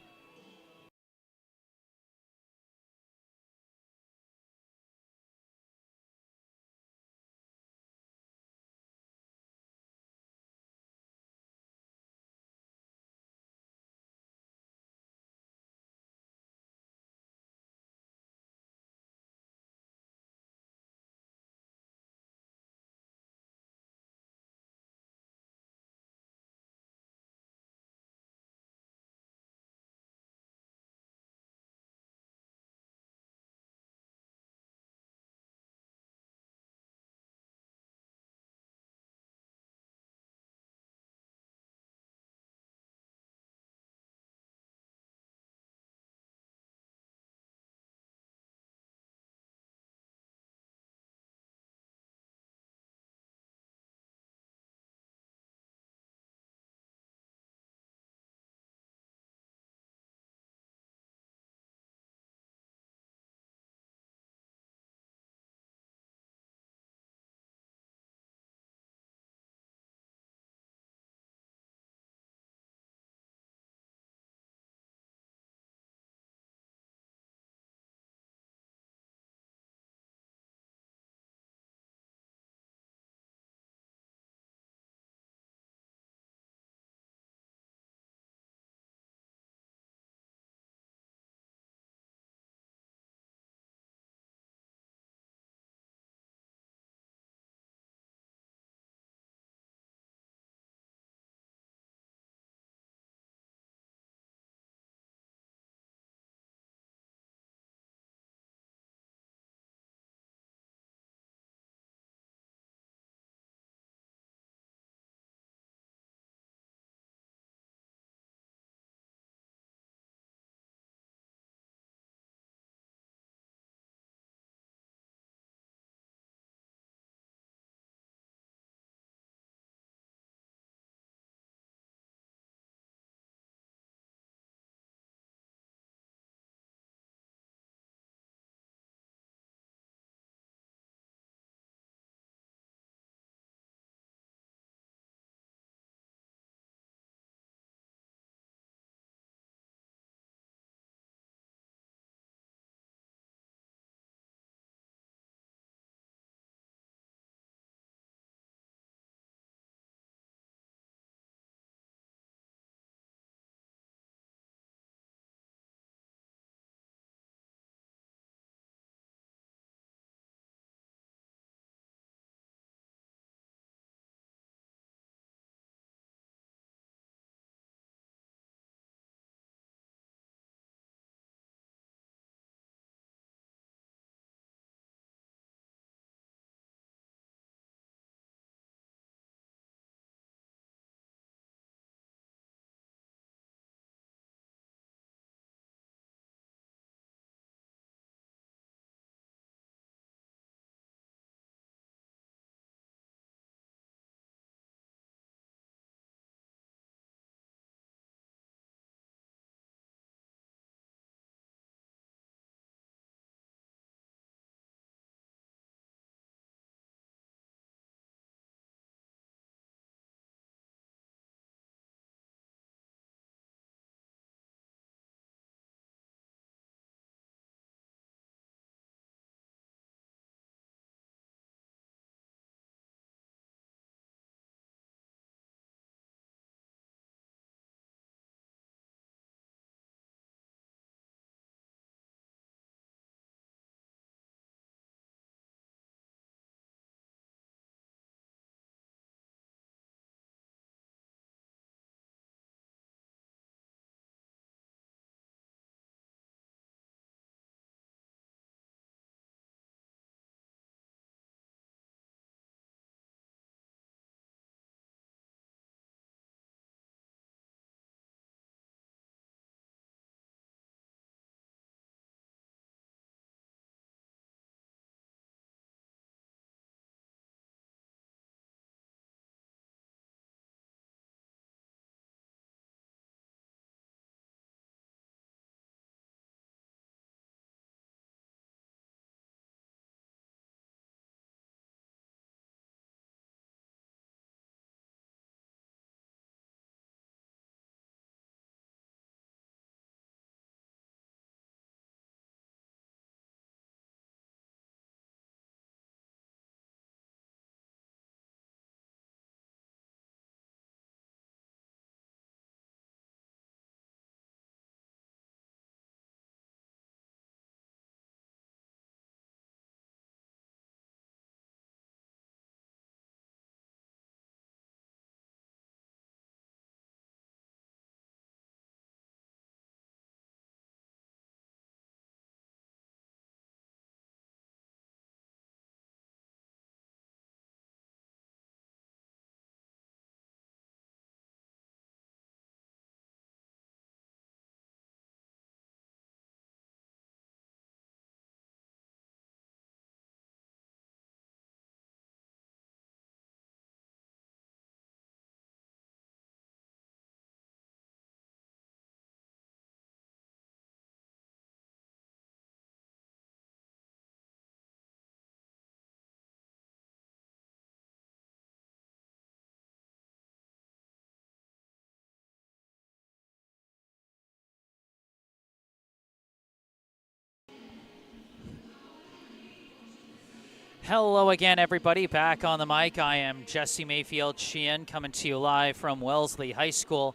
Speaker 1: Hello again, everybody. Back on the mic. I am Jesse Mayfield-Sheehan, coming to you live from Wellesley High School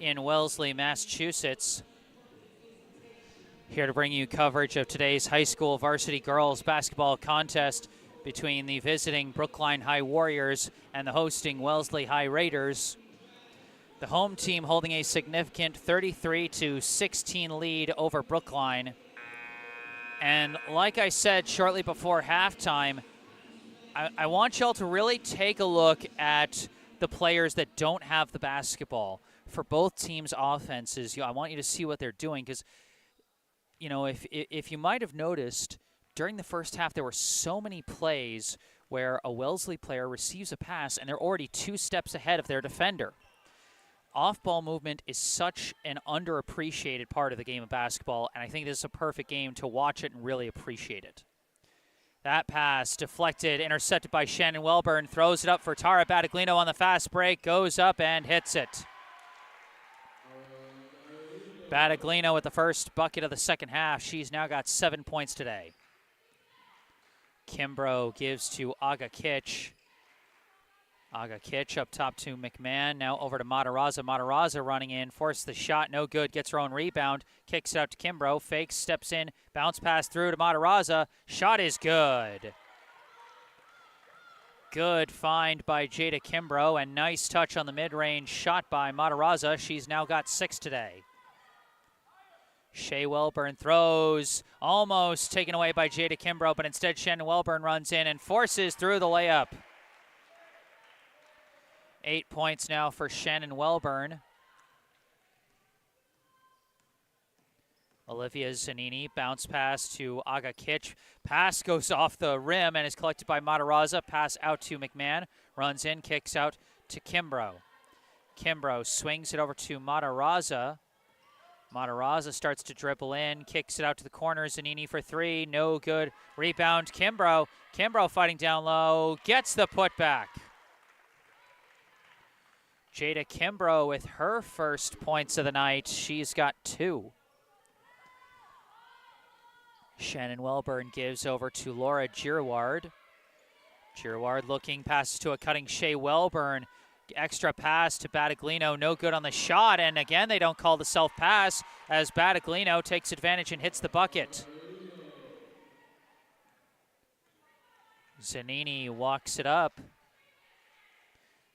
Speaker 1: in Wellesley, Massachusetts. Here to bring you coverage of today's high school varsity girls basketball contest between the visiting Brookline High Warriors and the hosting Wellesley High Raiders. The home team holding a significant 33-16 lead over Brookline. And like I said shortly before halftime, I want y'all to really take a look at the players that don't have the basketball for both teams' offenses. I want you to see what they're doing because, you know, if you might have noticed, during the first half there were so many plays where a Wellesley player receives a pass and they're already 2 steps ahead of their defender. Off-ball movement is such an underappreciated part of the game of basketball, and I think this is a perfect game to watch it and really appreciate it. That pass deflected, intercepted by Shannon Welburn, throws it up for Tara Battaglino on the fast break, goes up and hits it. Battaglino with the first bucket of the second half. She's now got 7 points today. Kimbrough gives to Aga Kitch. Aga Kitch up top to McMahon, now over to Matarazza. Matarazza running in, forces the shot, no good, gets her own rebound, kicks it out to Kimbrough, fakes, steps in, bounce pass through to Matarazza, shot is good. Good find by Jada Kimbrough, and nice touch on the mid-range shot by Matarazza. She's now got 6 today. Shea Welburn throws, almost taken away by Jada Kimbrough, but instead Shannon Welburn runs in and forces through the layup. 8 points now for Shannon Welburn. Olivia Zanini, bounce pass to Aga Kitch. Pass goes off the rim and is collected by Matarazza. Pass out to McMahon. Runs in, kicks out to Kimbrough. Kimbrough swings it over to Matarazza. Matarazza starts to dribble in, kicks it out to the corner. Zanini for 3, no good. Rebound, Kimbrough. Kimbrough fighting down low, gets the putback. Jada Kimbrough with her first points of the night. She's got 2. Shannon Welburn gives over to Laura Girouard. Girouard looking, passes to a cutting Shea Welburn. Extra pass to Battaglino, no good on the shot, and again they don't call the self-pass as Battaglino takes advantage and hits the bucket. Zanini walks it up.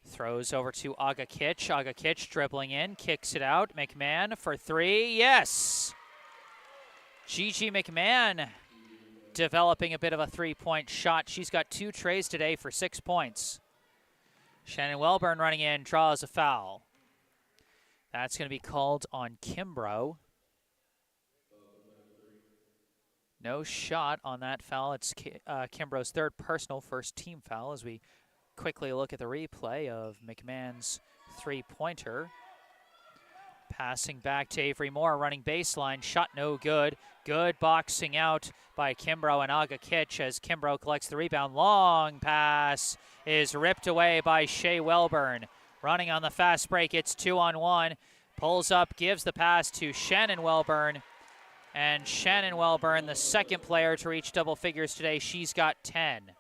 Speaker 1: Throws over to Aga Kitch. Aga Kitch dribbling in, kicks it out. McMahon for 3, yes! Gigi McMahon developing a bit of a 3-point shot. She's got 2 trays today for 6 points. Shannon Welburn running in, draws a foul. That's going to be called on Kimbrough. No shot on that foul. It's Kimbrough's 3rd personal, first team foul as we quickly look at the replay of McMahon's 3-pointer. Passing back to Avery Moore, running baseline, shot no good. Good boxing out by Kimbrough and Aga Kitch as Kimbrough collects the rebound. Long pass is ripped away by Shea Welburn. Running on the fast break, it's 2-on-1. Pulls up, gives the pass to Shannon Welburn. And Shannon Welburn, the 2nd player to reach double figures today, she's got 10.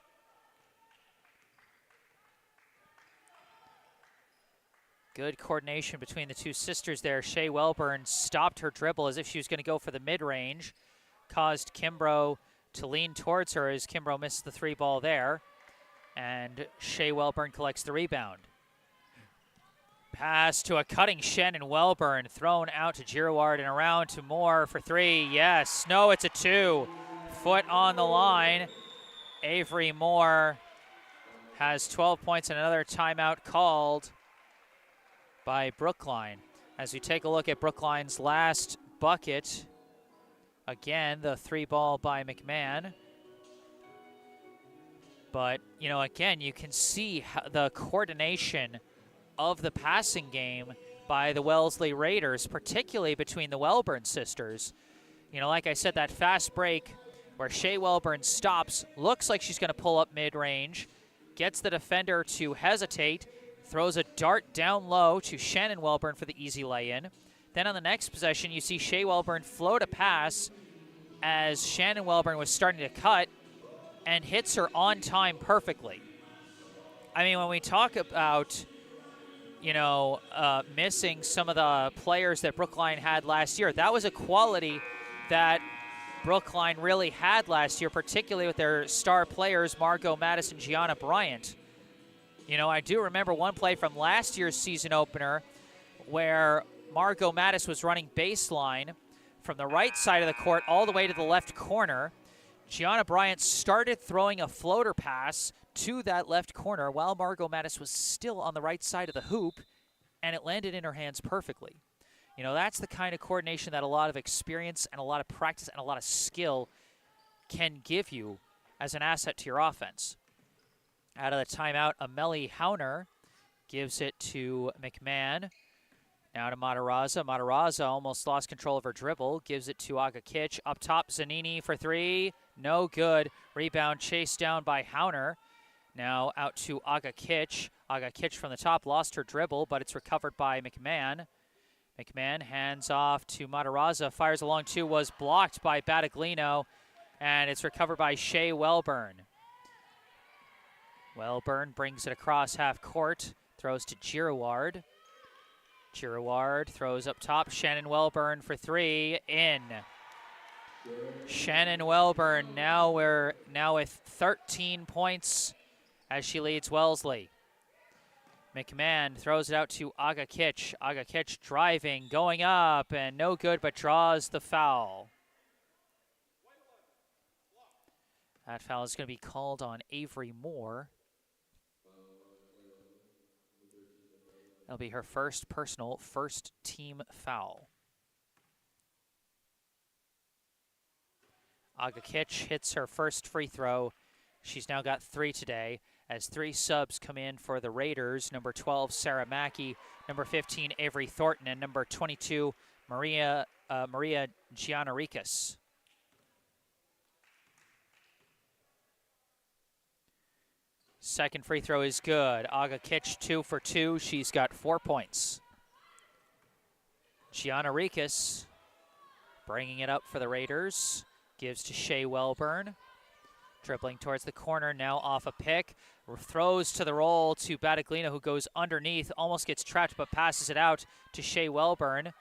Speaker 1: Good coordination between the 2 sisters there. Shea Welburn stopped her dribble as if she was going to go for the mid-range. Caused Kimbrough to lean towards her as Kimbrough missed the 3 ball there. And Shea Welburn collects the rebound. Pass to a cutting Shannon Welburn. Thrown out to Girouard and around to Moore for 3. Yes. No, it's a 2. Foot on the line. Avery Moore has 12 points and another timeout called by Brookline. As we take a look at Brookline's last bucket, again, the 3 ball by McMahon. But, you know, again, you can see the coordination of the passing game by the Wellesley Raiders, particularly between the Welburn sisters. You know, like I said, that fast break where Shea Welburn stops, looks like she's going to pull up mid-range, gets the defender to hesitate, throws a dart down low to Shannon Welburn for the easy lay-in. Then on the next possession, you see Shea Welburn float a pass as Shannon Welburn was starting to cut. and hits her on time perfectly. I mean, when we talk about, missing some of the players that Brookline had last year, that was a quality that Brookline really had last year, particularly with their star players, Margot Mattis and Gianna Bryant. I do remember one play from last year's season opener where Margot Mattis was running baseline from the right side of the court all the way to the left corner. Gianna Bryant started throwing a floater pass to that left corner while Margot Mattis was still on the right side of the hoop, and it landed in her hands perfectly. That's the kind of coordination that a lot of experience and a lot of practice and a lot of skill can give you as an asset to your offense. Out of the timeout, Amelie Hauner gives it to McMahon. Now to Matarazza. Matarazza almost lost control of her dribble. Gives it to Agakic. Up top, Zanini for three. No good. Rebound chased down by Hauner. Now out to Agakic. Agakic from the top lost her dribble, but it's recovered by McMahon. McMahon hands off to Matarazza. Fires along two. Was blocked by Battaglino. And it's recovered by Shea Welburn. Welburn brings it across half court. Throws to Girouard. Girouard throws up top. Shannon Welburn for three. In. Shannon Welburn now with 13 points as she leads Wellesley. McMahon throws it out to Agakic. Agakic driving, going up, and no good, but draws the foul. That foul is going to be called on Avery Moore. That'll be her first personal, first team foul. Agakic hits her first free throw. She's now got 3 today as 3 subs come in for the Raiders. Number 12, Sarah Mackey. Number 15, Avery Thornton. And number 22, Maria Gianarikas. Second free throw is good. Agakic 2 for 2. She's got 4 points. Gianarikas bringing it up for the Raiders. Gives to Shea Welburn. Dribbling towards the corner, now off a pick. Throws to the roll to Battaglino, who goes underneath. Almost gets trapped, but passes it out to Shea Welburn.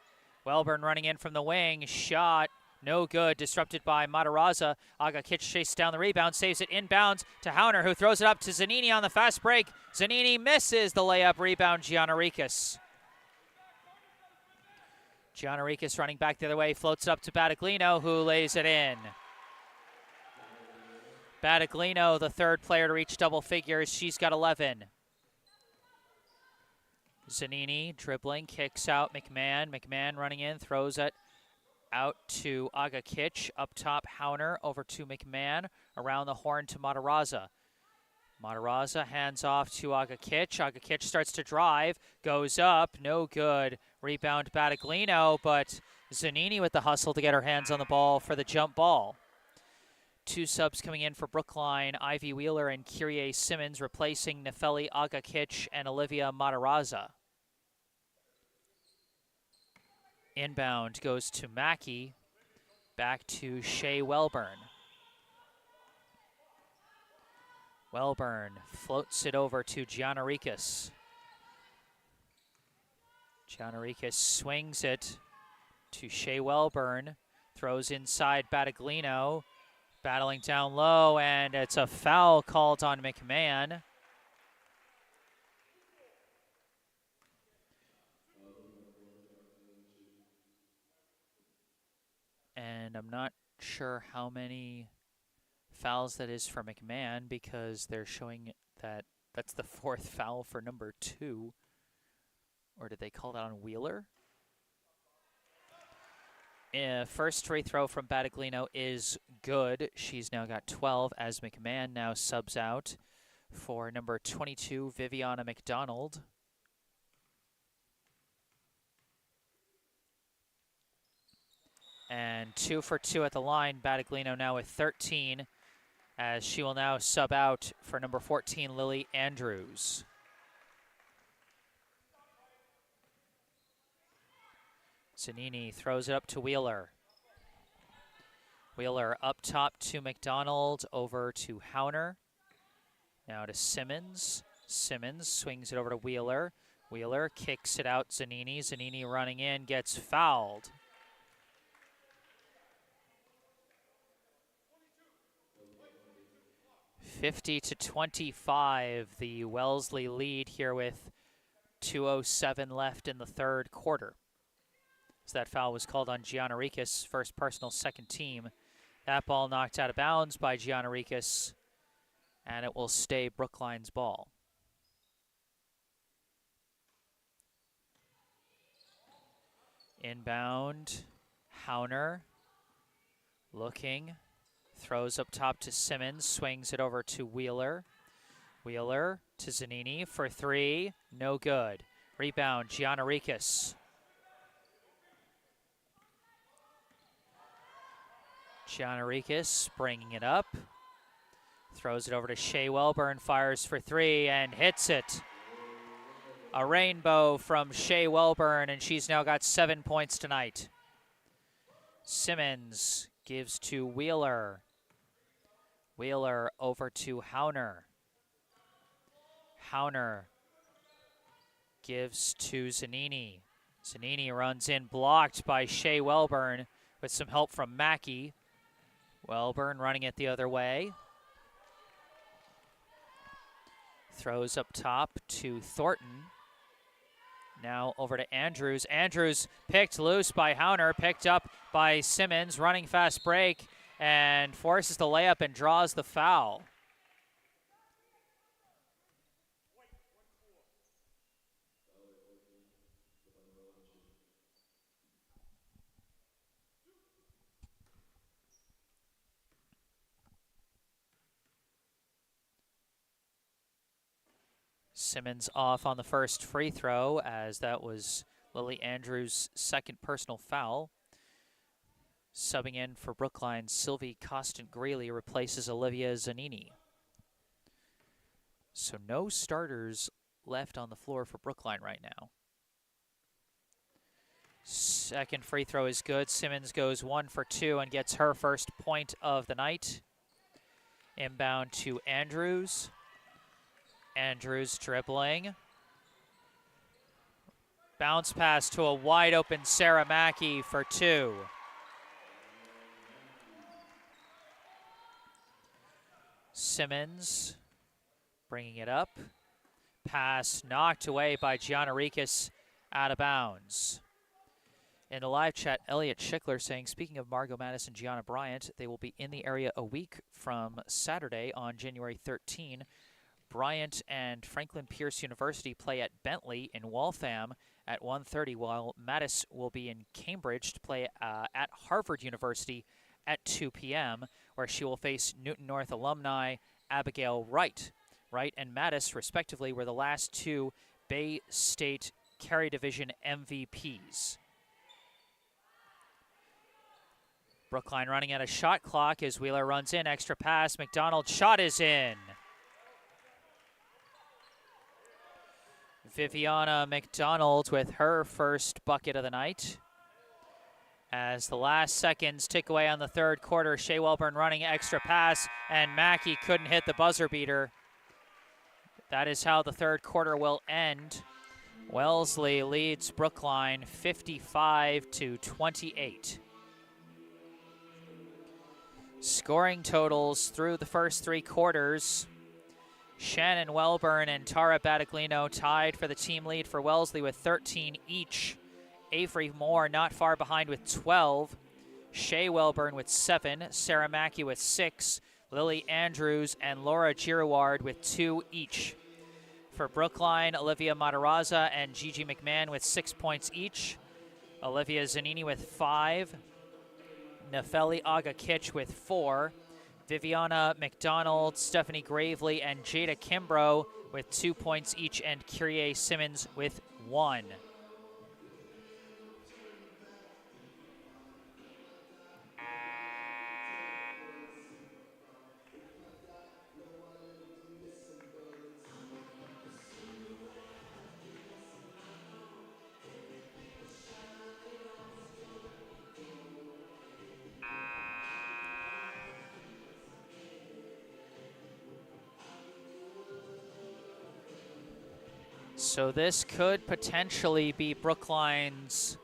Speaker 1: Welburn running in from the wing. Shot. No good, disrupted by Matarazza. Agakic chased down the rebound, saves it inbounds to Hauner, who throws it up to Zanini on the fast break. Zanini misses the layup, rebound Gianarikas. Gianarikas running back the other way, floats it up to Battaglino, who lays it in. Battaglino, the third player to reach double figures. She's got 11. Zanini dribbling, kicks out McMahon. McMahon running in, throws it out to Agakic. Up top, Hauner over to McMahon. Around the horn to Matarazza. Matarazza hands off to Agakic. Agakic starts to drive, goes up, no good. Rebound Battaglino, but Zanini with the hustle to get her hands on the ball for the jump ball. 2 subs coming in for Brookline, Ivy Wheeler and Kyrie Simmons replacing Nefeli Agakic and Olivia Matarazza. Inbound goes to Mackey, back to Shea Welburn. Welburn floats it over to Gianarikas. Gianarikas swings it to Shea Welburn, throws inside Battaglino, battling down low, and it's a foul called on McMahon. And I'm not sure how many fouls that is for McMahon because they're showing that that's the 4th foul for number 2. Or did they call that on Wheeler? First free throw from Battaglino is good. She's now got 12 as McMahon now subs out for number 22, Viviana McDonald. And 2 for 2 at the line. Battaglino now with 13 as she will now sub out for number 14, Lily Andrews. Zanini throws it up to Wheeler. Wheeler up top to McDonald, over to Hauner. Now to Simmons. Simmons swings it over to Wheeler. Wheeler kicks it out Zanini. Zanini running in, gets fouled. (50-25), the Wellesley lead here with 2:07 left in the third quarter. So that foul was called on Gianarikas, first personal, second team. That ball knocked out of bounds by Gianarikas, and it will stay Brookline's ball. Inbound, Hauner looking, throws up top to Simmons, swings it over to Wheeler. Wheeler to Zanini for three, no good. Rebound, Gianarikas. Gianarikas bringing it up. Throws it over to Shea Welburn, fires for three, and hits it. A rainbow from Shea Welburn, and she's now got 7 points tonight. Simmons gives to Wheeler. Wheeler over to Hauner. Hauner gives to Zanini. Zanini runs in, blocked by Shea Welburn with some help from Mackey. Welburn running it the other way. Throws up top to Thornton. Now over to Andrews. Andrews picked loose by Hauner, picked up by Simmons, running fast break, and forces the layup and draws the foul. Simmons off on the first free throw, as that was Lily Andrews' second personal foul. Subbing in for Brookline, Sylvie Costant-Greeley replaces Olivia Zanini. So no starters left on the floor for Brookline right now. Second free throw is good. Simmons goes 1 for 2 and gets her first point of the night. Inbound to Andrews. Andrews dribbling. Bounce pass to a wide open Sarah Mackey for 2. Simmons bringing it up. Pass knocked away by Gianarikas, out of bounds. In the live chat, Elliot Schickler saying, speaking of Margot Mattis and Gianna Bryant, they will be in the area a week from Saturday on January 13. Bryant and Franklin Pierce University play at Bentley in Waltham at 1:30, while Mattis will be in Cambridge to play at Harvard University at 2 p.m., where she will face Newton North alumni Abigail Wright. Wright and Mattis, respectively, were the last two Bay State Carry Division MVPs. Brookline running at a shot clock as Wheeler runs in, extra pass, McDonald, shot is in. Viviana McDonald with her first bucket of the night. As the last seconds tick away on the third quarter, Shea Welburn running extra pass, and Mackey couldn't hit the buzzer beater. That is how the third quarter will end. Wellesley leads Brookline 55-28. Scoring totals through the first 3 quarters. Shannon Welburn and Tara Battaglino tied for the team lead for Wellesley with 13 each. Avery Moore not far behind with 12. Shea Welburn with 7. Sarah Mackey with 6. Lily Andrews and Laura Girouard with 2 each. For Brookline, Olivia Matarazza and Gigi McMahon with 6 points each. Olivia Zanini with 5. Nefeli Aga-Kitch with 4. Viviana McDonald, Stephanie Gravely, and Jada Kimbrough with 2 points each, and Kyrie Simmons with 1. So this could potentially be Brookline's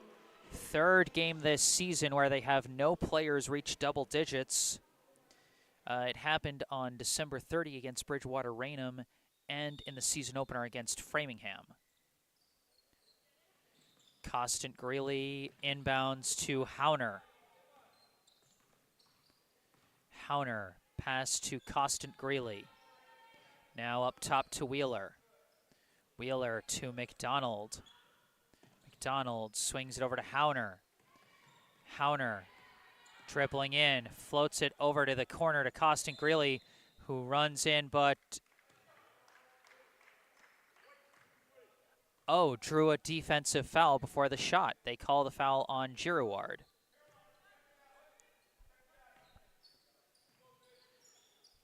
Speaker 1: third game this season where they have no players reach double digits. It happened on December 30 against Bridgewater Raynham and in the season opener against Framingham. Costant Greeley inbounds to Hauner. Hauner, pass to Costant Greeley. Now up top to Wheeler. Wheeler to McDonald. McDonald swings it over to Hauner. Hauner dribbling in, floats it over to the corner to Costant Greeley, who runs in, but drew a defensive foul before the shot. They call the foul on Girouard.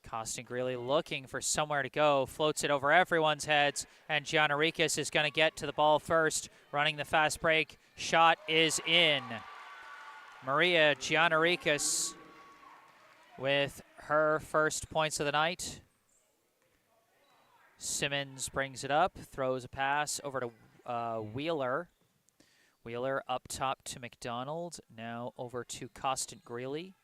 Speaker 1: Costant Greeley looking for somewhere to go, floats it over everyone's heads, and Gianarikas is going to get to the ball first, running the fast break. Shot is in. Maria Gianarikas with her first points of the night. Simmons brings it up, throws a pass over to Wheeler. Wheeler up top to McDonald, now over to Costant Greeley.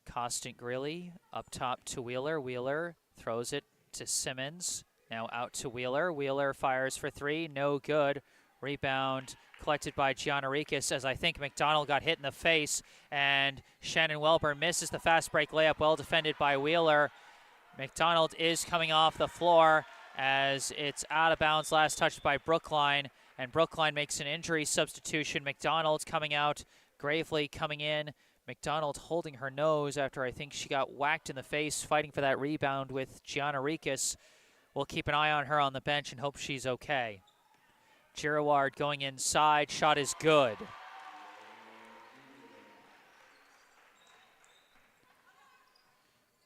Speaker 1: Costant Greeley up top to Wheeler. Wheeler throws it to Simmons. Now out to Wheeler. Wheeler fires for three. No good. Rebound collected by Gianarikas as I think McDonald got hit in the face. And Shannon Welburn misses the fast break layup. Well defended by Wheeler. McDonald is coming off the floor as it's out of bounds. Last touched by Brookline. And Brookline makes an injury substitution. McDonald's coming out. Gravely coming in. McDonald holding her nose after I think she got whacked in the face fighting for that rebound with Gianarikas. We'll keep an eye on her on the bench and hope she's okay. Girouard going inside. Shot is good.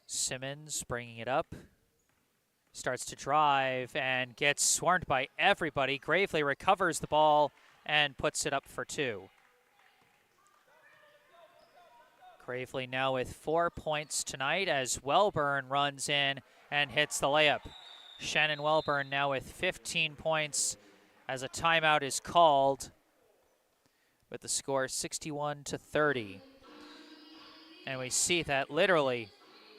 Speaker 1: Simmons bringing it up. Starts to drive and gets swarmed by everybody. Gravely recovers the ball and puts it up for two. Gravely now with 4 points tonight as Welburn runs in and hits the layup. Shannon Welburn now with 15 points as a timeout is called with the score 61-30. And we see that literally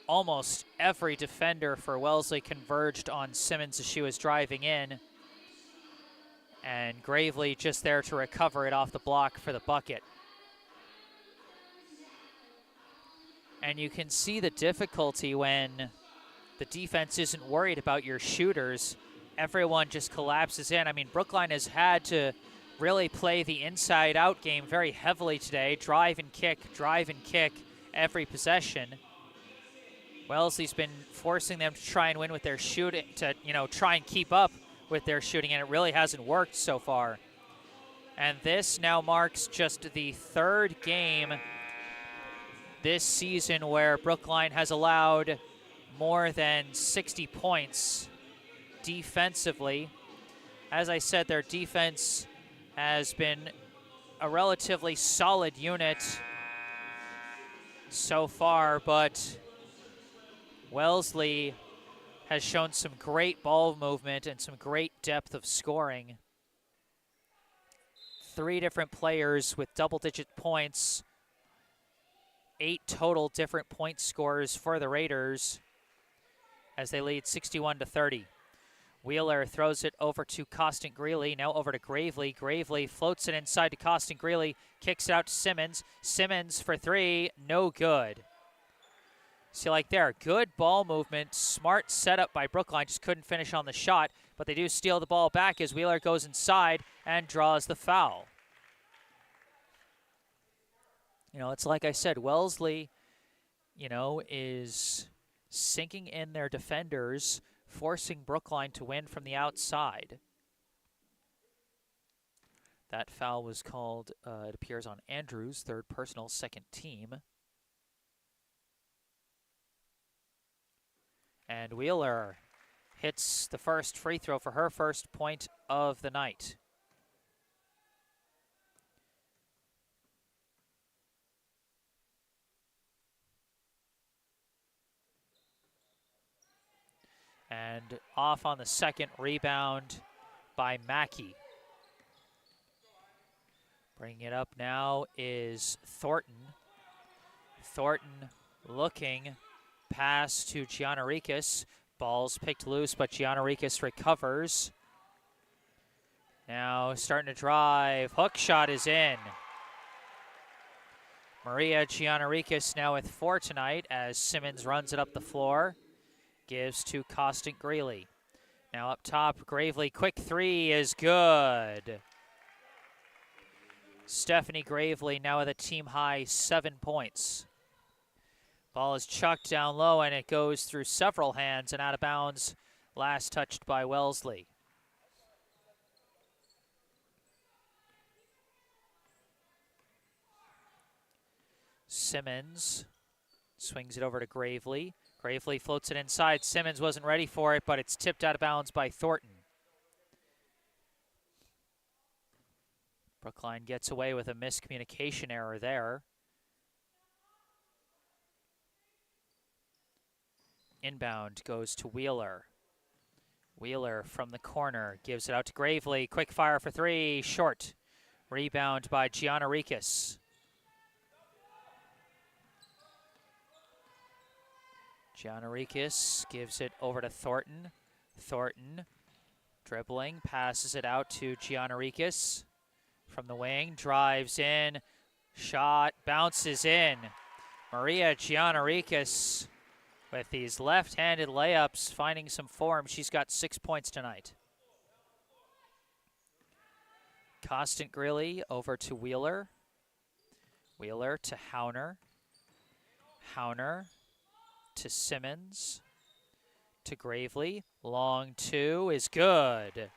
Speaker 1: almost every defender for Wellesley converged on Simmons as she was driving in. And Gravely just there to recover it off the block for the bucket. And you can see the difficulty when the defense isn't worried about your shooters. Everyone just collapses in. I mean, Brookline has had to really play the inside-out game very heavily today. Drive and kick every possession. Wellesley's been forcing them to try and win with their shooting, to try and keep up with their shooting, and it really hasn't worked so far. And this now marks just the third game this season where Brookline has allowed more than 60 points defensively. As I said, their defense has been a relatively solid unit so far, but Wellesley has shown some great ball movement and some great depth of scoring. 3 different players with double-digit points. 8 total different point scorers for the Raiders as they lead 61-30. Wheeler throws it over to Costant Greeley, now over to Gravely. Gravely floats it inside to Costant Greeley, kicks it out to Simmons. Simmons for 3, no good. See, like there, good ball movement, smart setup by Brookline, just couldn't finish on the shot, but they do steal the ball back as Wheeler goes inside and draws the foul. It's like I said, Wellesley, is sinking in their defenders, forcing Brookline to win from the outside. That foul was called, it appears on Andrews, third personal, second team. And Wheeler hits the first free throw for her first point of the night. And and off on the second rebound by Mackey. Bringing it up now is Thornton. Thornton looking, pass to Gianarikas. Ball's picked loose, but Gianarikas recovers. Now starting to drive, hook shot is in. Maria Gianarikas now with 4 tonight as Simmons runs it up the floor. Gives to Costant Greeley. Now up top, Gravely, quick 3 is good. Stephanie Gravely now with a team high 7 points. Ball is chucked down low and it goes through several hands and out of bounds. Last touched by Wellesley. Simmons swings it over to Gravely. Gravely floats it inside. Simmons wasn't ready for it, but it's tipped out of bounds by Thornton. Brookline gets away with a miscommunication error there. Inbound goes to Wheeler. Wheeler from the corner gives it out to Gravely. Quick fire for 3, short. Rebound by Gianarikas. Gianarikas gives it over to Thornton. Thornton dribbling, passes it out to Gianarikas. From the wing, drives in, shot, bounces in. Maria Gianarikas with these left-handed layups, finding some form. She's got 6 points tonight. Costant Greeley over to Wheeler. Wheeler to Hauner. Hauner to Simmons. To Gravely. Long 2 is good.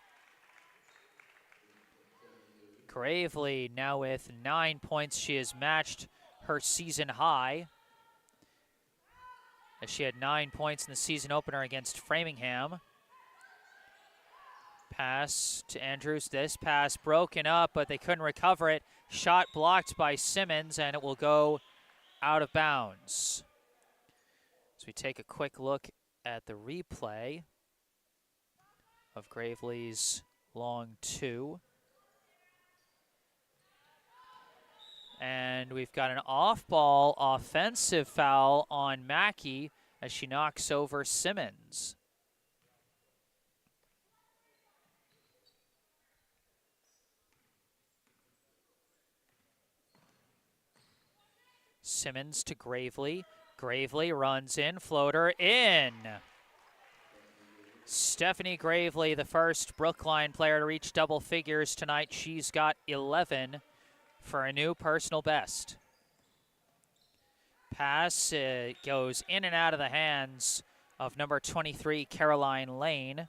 Speaker 1: Gravely now with 9 points. She has matched her season high, as she had 9 points in the season opener against Framingham. Pass to Andrews. This pass broken up, but they couldn't recover it. Shot blocked by Simmons, and it will go out of bounds. So we take a quick look at the replay of Gravely's long 2. And we've got an off-ball offensive foul on Mackey as she knocks over Simmons. Simmons to Gravely. Gravely runs in, floater in. Stephanie Gravely, the first Brookline player to reach double figures tonight. She's got 11 for a new personal best. Pass goes in and out of the hands of number 23, Caroline Lane.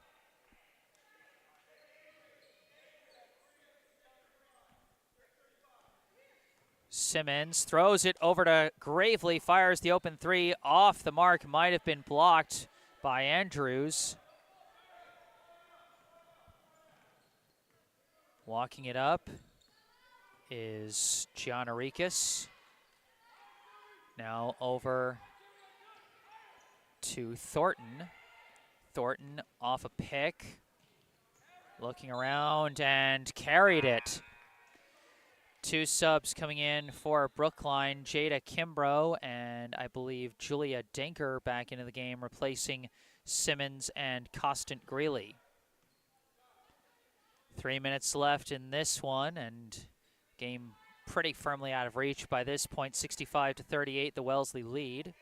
Speaker 1: Simmons throws it over to Gravely, fires the open 3 off the mark, might have been blocked by Andrews. Walking it up is Gianarikas. Now over to Thornton. Thornton off a pick. Looking around and carried it. 2 subs coming in for Brookline. Jada Kimbrough and I believe Julia Denker back into the game, replacing Simmons and Costant Greeley. 3 minutes left in this one, and game pretty firmly out of reach by this point. 65-38, the Wellesley lead.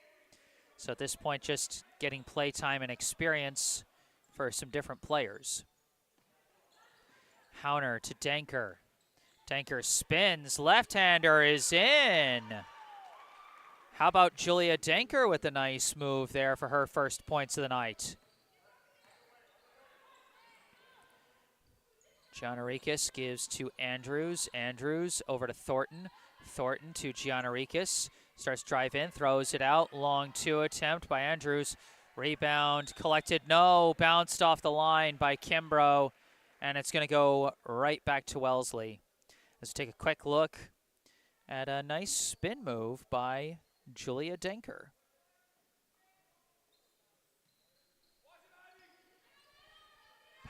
Speaker 1: So at this point, just getting playtime and experience for some different players. Hauner to Denker. Denker spins, left-hander is in. How about Julia Denker with a nice move there for her first points of the night? Gianarikas gives to Andrews. Andrews over to Thornton. Thornton to Gianarikas. Starts drive in, throws it out. Long 2 attempt by Andrews. Rebound collected, no. Bounced off the line by Kimbrough. And it's going to go right back to Wellesley. Let's take a quick look at a nice spin move by Julia Denker.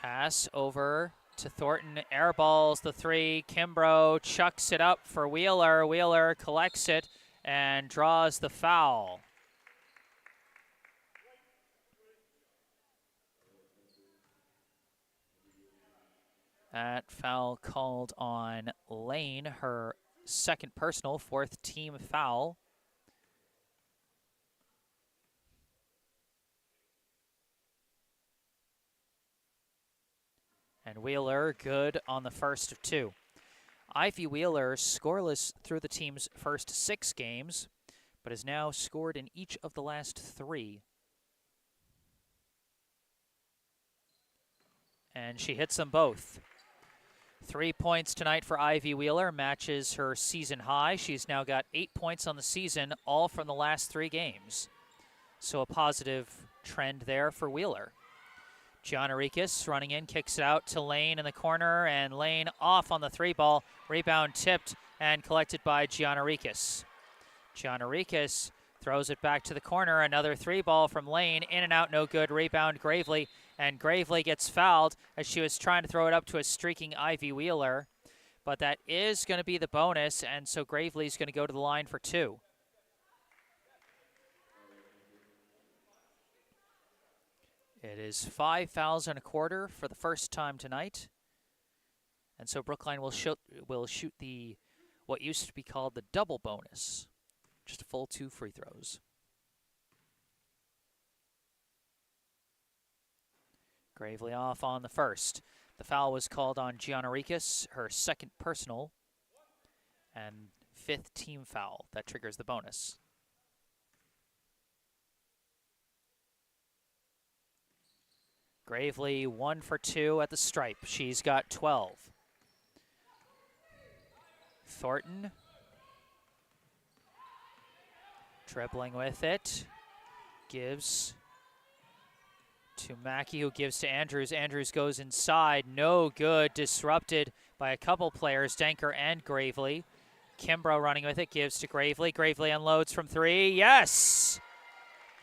Speaker 1: Pass over to Thornton, airballs the three. Kimbrough chucks it up for Wheeler. Wheeler collects it and draws the foul. That foul called on Lane, her second personal, fourth team foul. And Wheeler good on the first of two. Ivy Wheeler scoreless through the team's first 6 games, but has now scored in each of the last 3. And she hits them both. 3 points tonight for Ivy Wheeler, matches her season high. She's now got 8 points on the season, all from the last 3 games. So a positive trend there for Wheeler. Gianarikis running in, kicks it out to Lane in the corner, and Lane off on the 3-ball. Rebound tipped and collected by Gianarikis. Gianarikis throws it back to the corner. Another 3-ball from Lane, in and out, no good. Rebound Gravely, and Gravely gets fouled as she was trying to throw it up to a streaking Ivy Wheeler. But that is going to be the bonus, and so Gravely's going to go to the line for 2. It is 5 fouls and a quarter for the first time tonight. And so Brookline will shoot the what used to be called the double bonus. Just a full 2 free throws. Gravely off on the first. The foul was called on Gianarikis, her second personal, and 5th team foul. That triggers the bonus. Gravely 1 for 2 at the stripe. She's got 12. Thornton dribbling with it. Gives to Mackey, who gives to Andrews. Andrews goes inside. No good. Disrupted by a couple players, Denker and Gravely. Kimbrough running with it. Gives to Gravely. Gravely unloads from 3. Yes!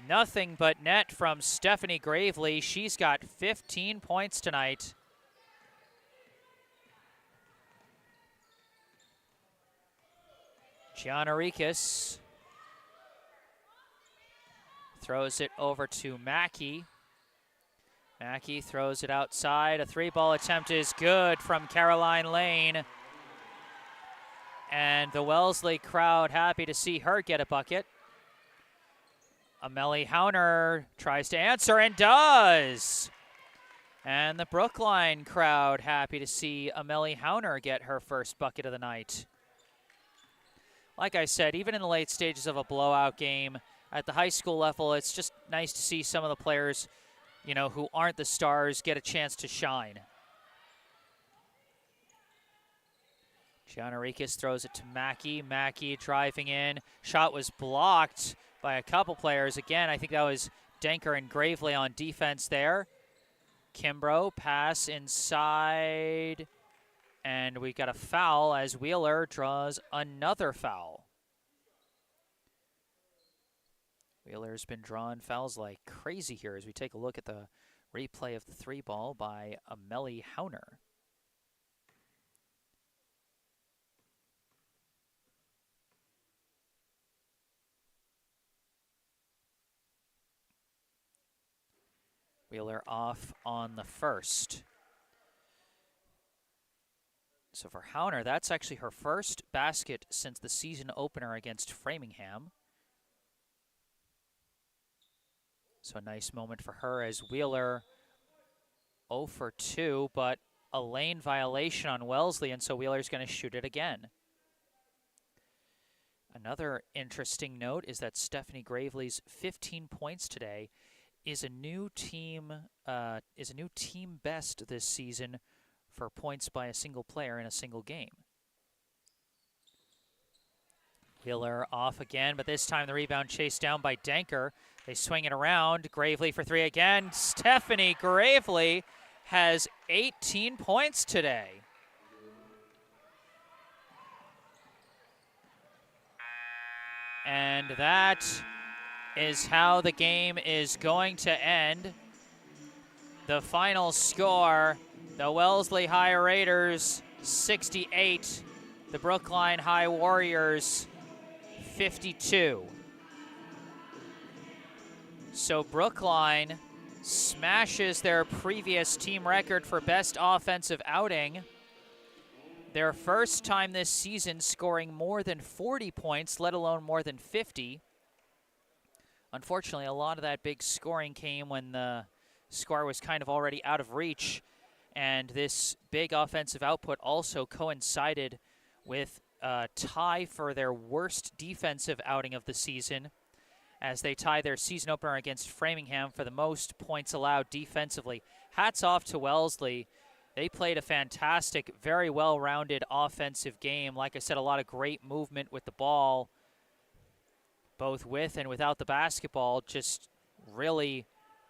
Speaker 1: Nothing but net from Stephanie Gravely. She's got 15 points tonight. Gianarikis throws it over to Mackey. Mackey throws it outside. A 3-ball attempt is good from Caroline Lane. And the Wellesley crowd happy to see her get a bucket. Amelie Hauner tries to answer and does. And the Brookline crowd happy to see Amelie Hauner get her first bucket of the night. Like I said, even in the late stages of a blowout game at the high school level, it's just nice to see some of the players, you know, who aren't the stars get a chance to shine. Gianarikis throws it to Mackey. Mackey driving in. Shot was blocked by a couple players. Again, I think that was Denker and Gravely on defense there. Kimbrough, pass inside. And we got a foul as Wheeler draws another foul. Wheeler's been drawing fouls like crazy here as we take a look at the replay of the 3-ball by Amelie Hauner. Wheeler off on the first. So for Hauner, that's actually her first basket since the season opener against Framingham. So a nice moment for her as Wheeler 0 for 2, but a lane violation on Wellesley, and so Wheeler's going to shoot it again. Another interesting note is that Stephanie Gravely's 15 points today is a new team best this season for points by a single player in a single game. Wheeler off again, but this time the rebound chased down by Denker. They swing it around. Gravely for 3 again. Stephanie Gravely has 18 points today. And that is how the game is going to end. The final score, the Wellesley High Raiders 68, the Brookline High Warriors 52. So Brookline smashes their previous team record for best offensive outing. Their first time this season scoring more than 40 points, let alone more than 50. Unfortunately, a lot of that big scoring came when the score was kind of already out of reach, and this big offensive output also coincided with a tie for their worst defensive outing of the season, as they tie their season opener against Framingham for the most points allowed defensively. Hats off to Wellesley. They played a fantastic, very well-rounded offensive game. Like I said, a lot of great movement with the ball, both with and without the basketball. Just really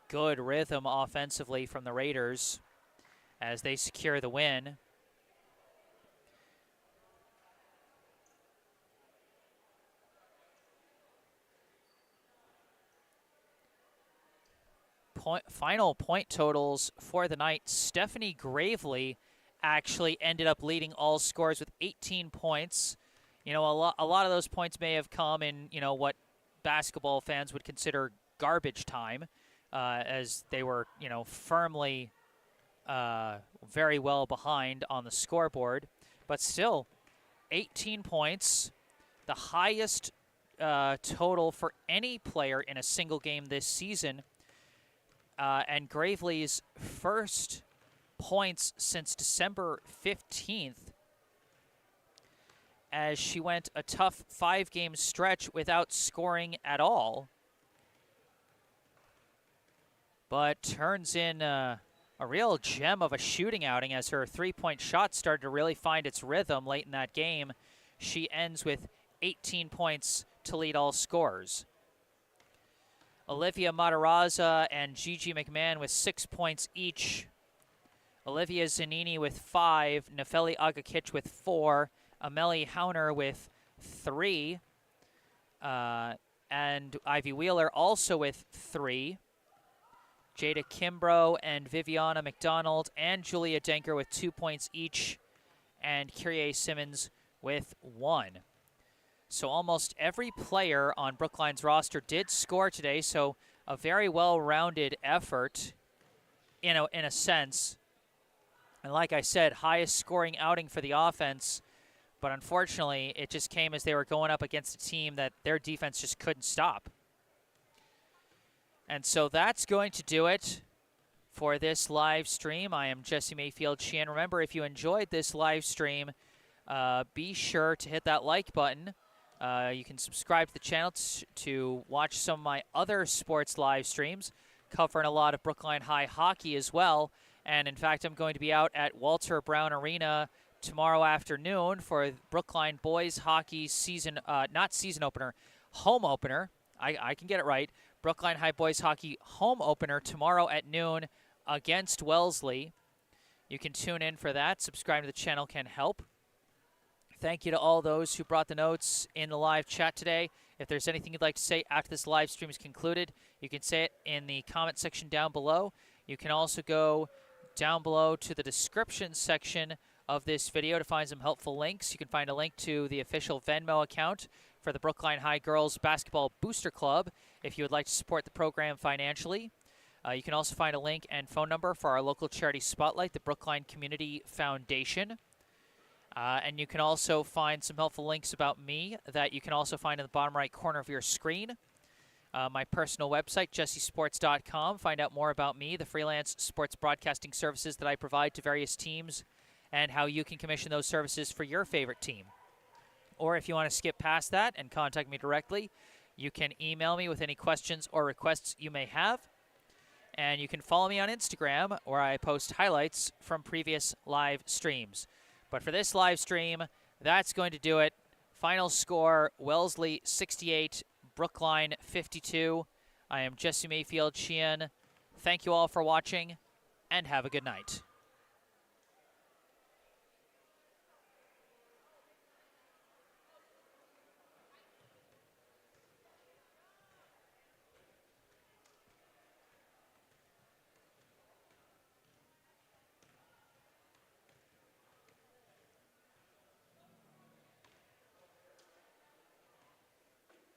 Speaker 1: good rhythm offensively from the Raiders as they secure the win. Final point totals for the night. Stephanie Gravely actually ended up leading all scores with 18 points. You know, a lot of those points may have come in, you know, what basketball fans would consider garbage time, as they were, you know, firmly very well behind on the scoreboard. But still, 18 points, the highest total for any player in a single game this season. And Gravely's first points since December 15th, as she went a tough 5-game stretch without scoring at all, but turns in a real gem of a shooting outing as her three-point shot started to really find its rhythm late in that game. She ends with 18 points to lead all scorers. Olivia Matarazza and Gigi McMahon with 6 points each. Olivia Zanini with 5. Nefeli Agakic with 4. Amelie Hauner with 3. And Ivy Wheeler also with 3. Jada Kimbrough and Viviana McDonald and Julia Denker with 2 points each. And Kyrie Simmons with 1. So almost every player on Brookline's roster did score today, so a very well-rounded effort in a sense. And like I said, highest scoring outing for the offense, but unfortunately it just came as they were going up against a team that their defense just couldn't stop. And so that's going to do it for this live stream. I am Jesse Mayfield-Sheehan. Remember, if you enjoyed this live stream, be sure to hit that like button. You can subscribe to the channel to watch some of my other sports live streams, covering a lot of Brookline High hockey as well. And in fact, I'm going to be out at Walter Brown Arena tomorrow afternoon for Brookline boys hockey season, not season opener, home opener. I can get it right. Brookline High boys hockey home opener tomorrow at noon against Wellesley. You can tune in for that. Subscribe to the channel can help. Thank you to all those who brought the notes in the live chat today. If there's anything you'd like to say after this live stream is concluded, you can say it in the comment section down below. You can also go down below to the description section of this video to find some helpful links. You can find a link to the official Venmo account for the Brookline High Girls Basketball Booster Club if you would like to support the program financially. You can also find a link and phone number for our local charity spotlight, the Brookline Community Foundation. And you can also find some helpful links about me that you can also find in the bottom right corner of your screen. My personal website, jessesports.com. Find out more about me, the freelance sports broadcasting services that I provide to various teams, and how you can commission those services for your favorite team. Or if you want to skip past that and contact me directly, you can email me with any questions or requests you may have. And you can follow me on Instagram, where I post highlights from previous live streams. But for this live stream, that's going to do it. Final score, Wellesley 68, Brookline 52. I am Jesse Mayfield-Sheehan. Thank you all for watching, and have a good night.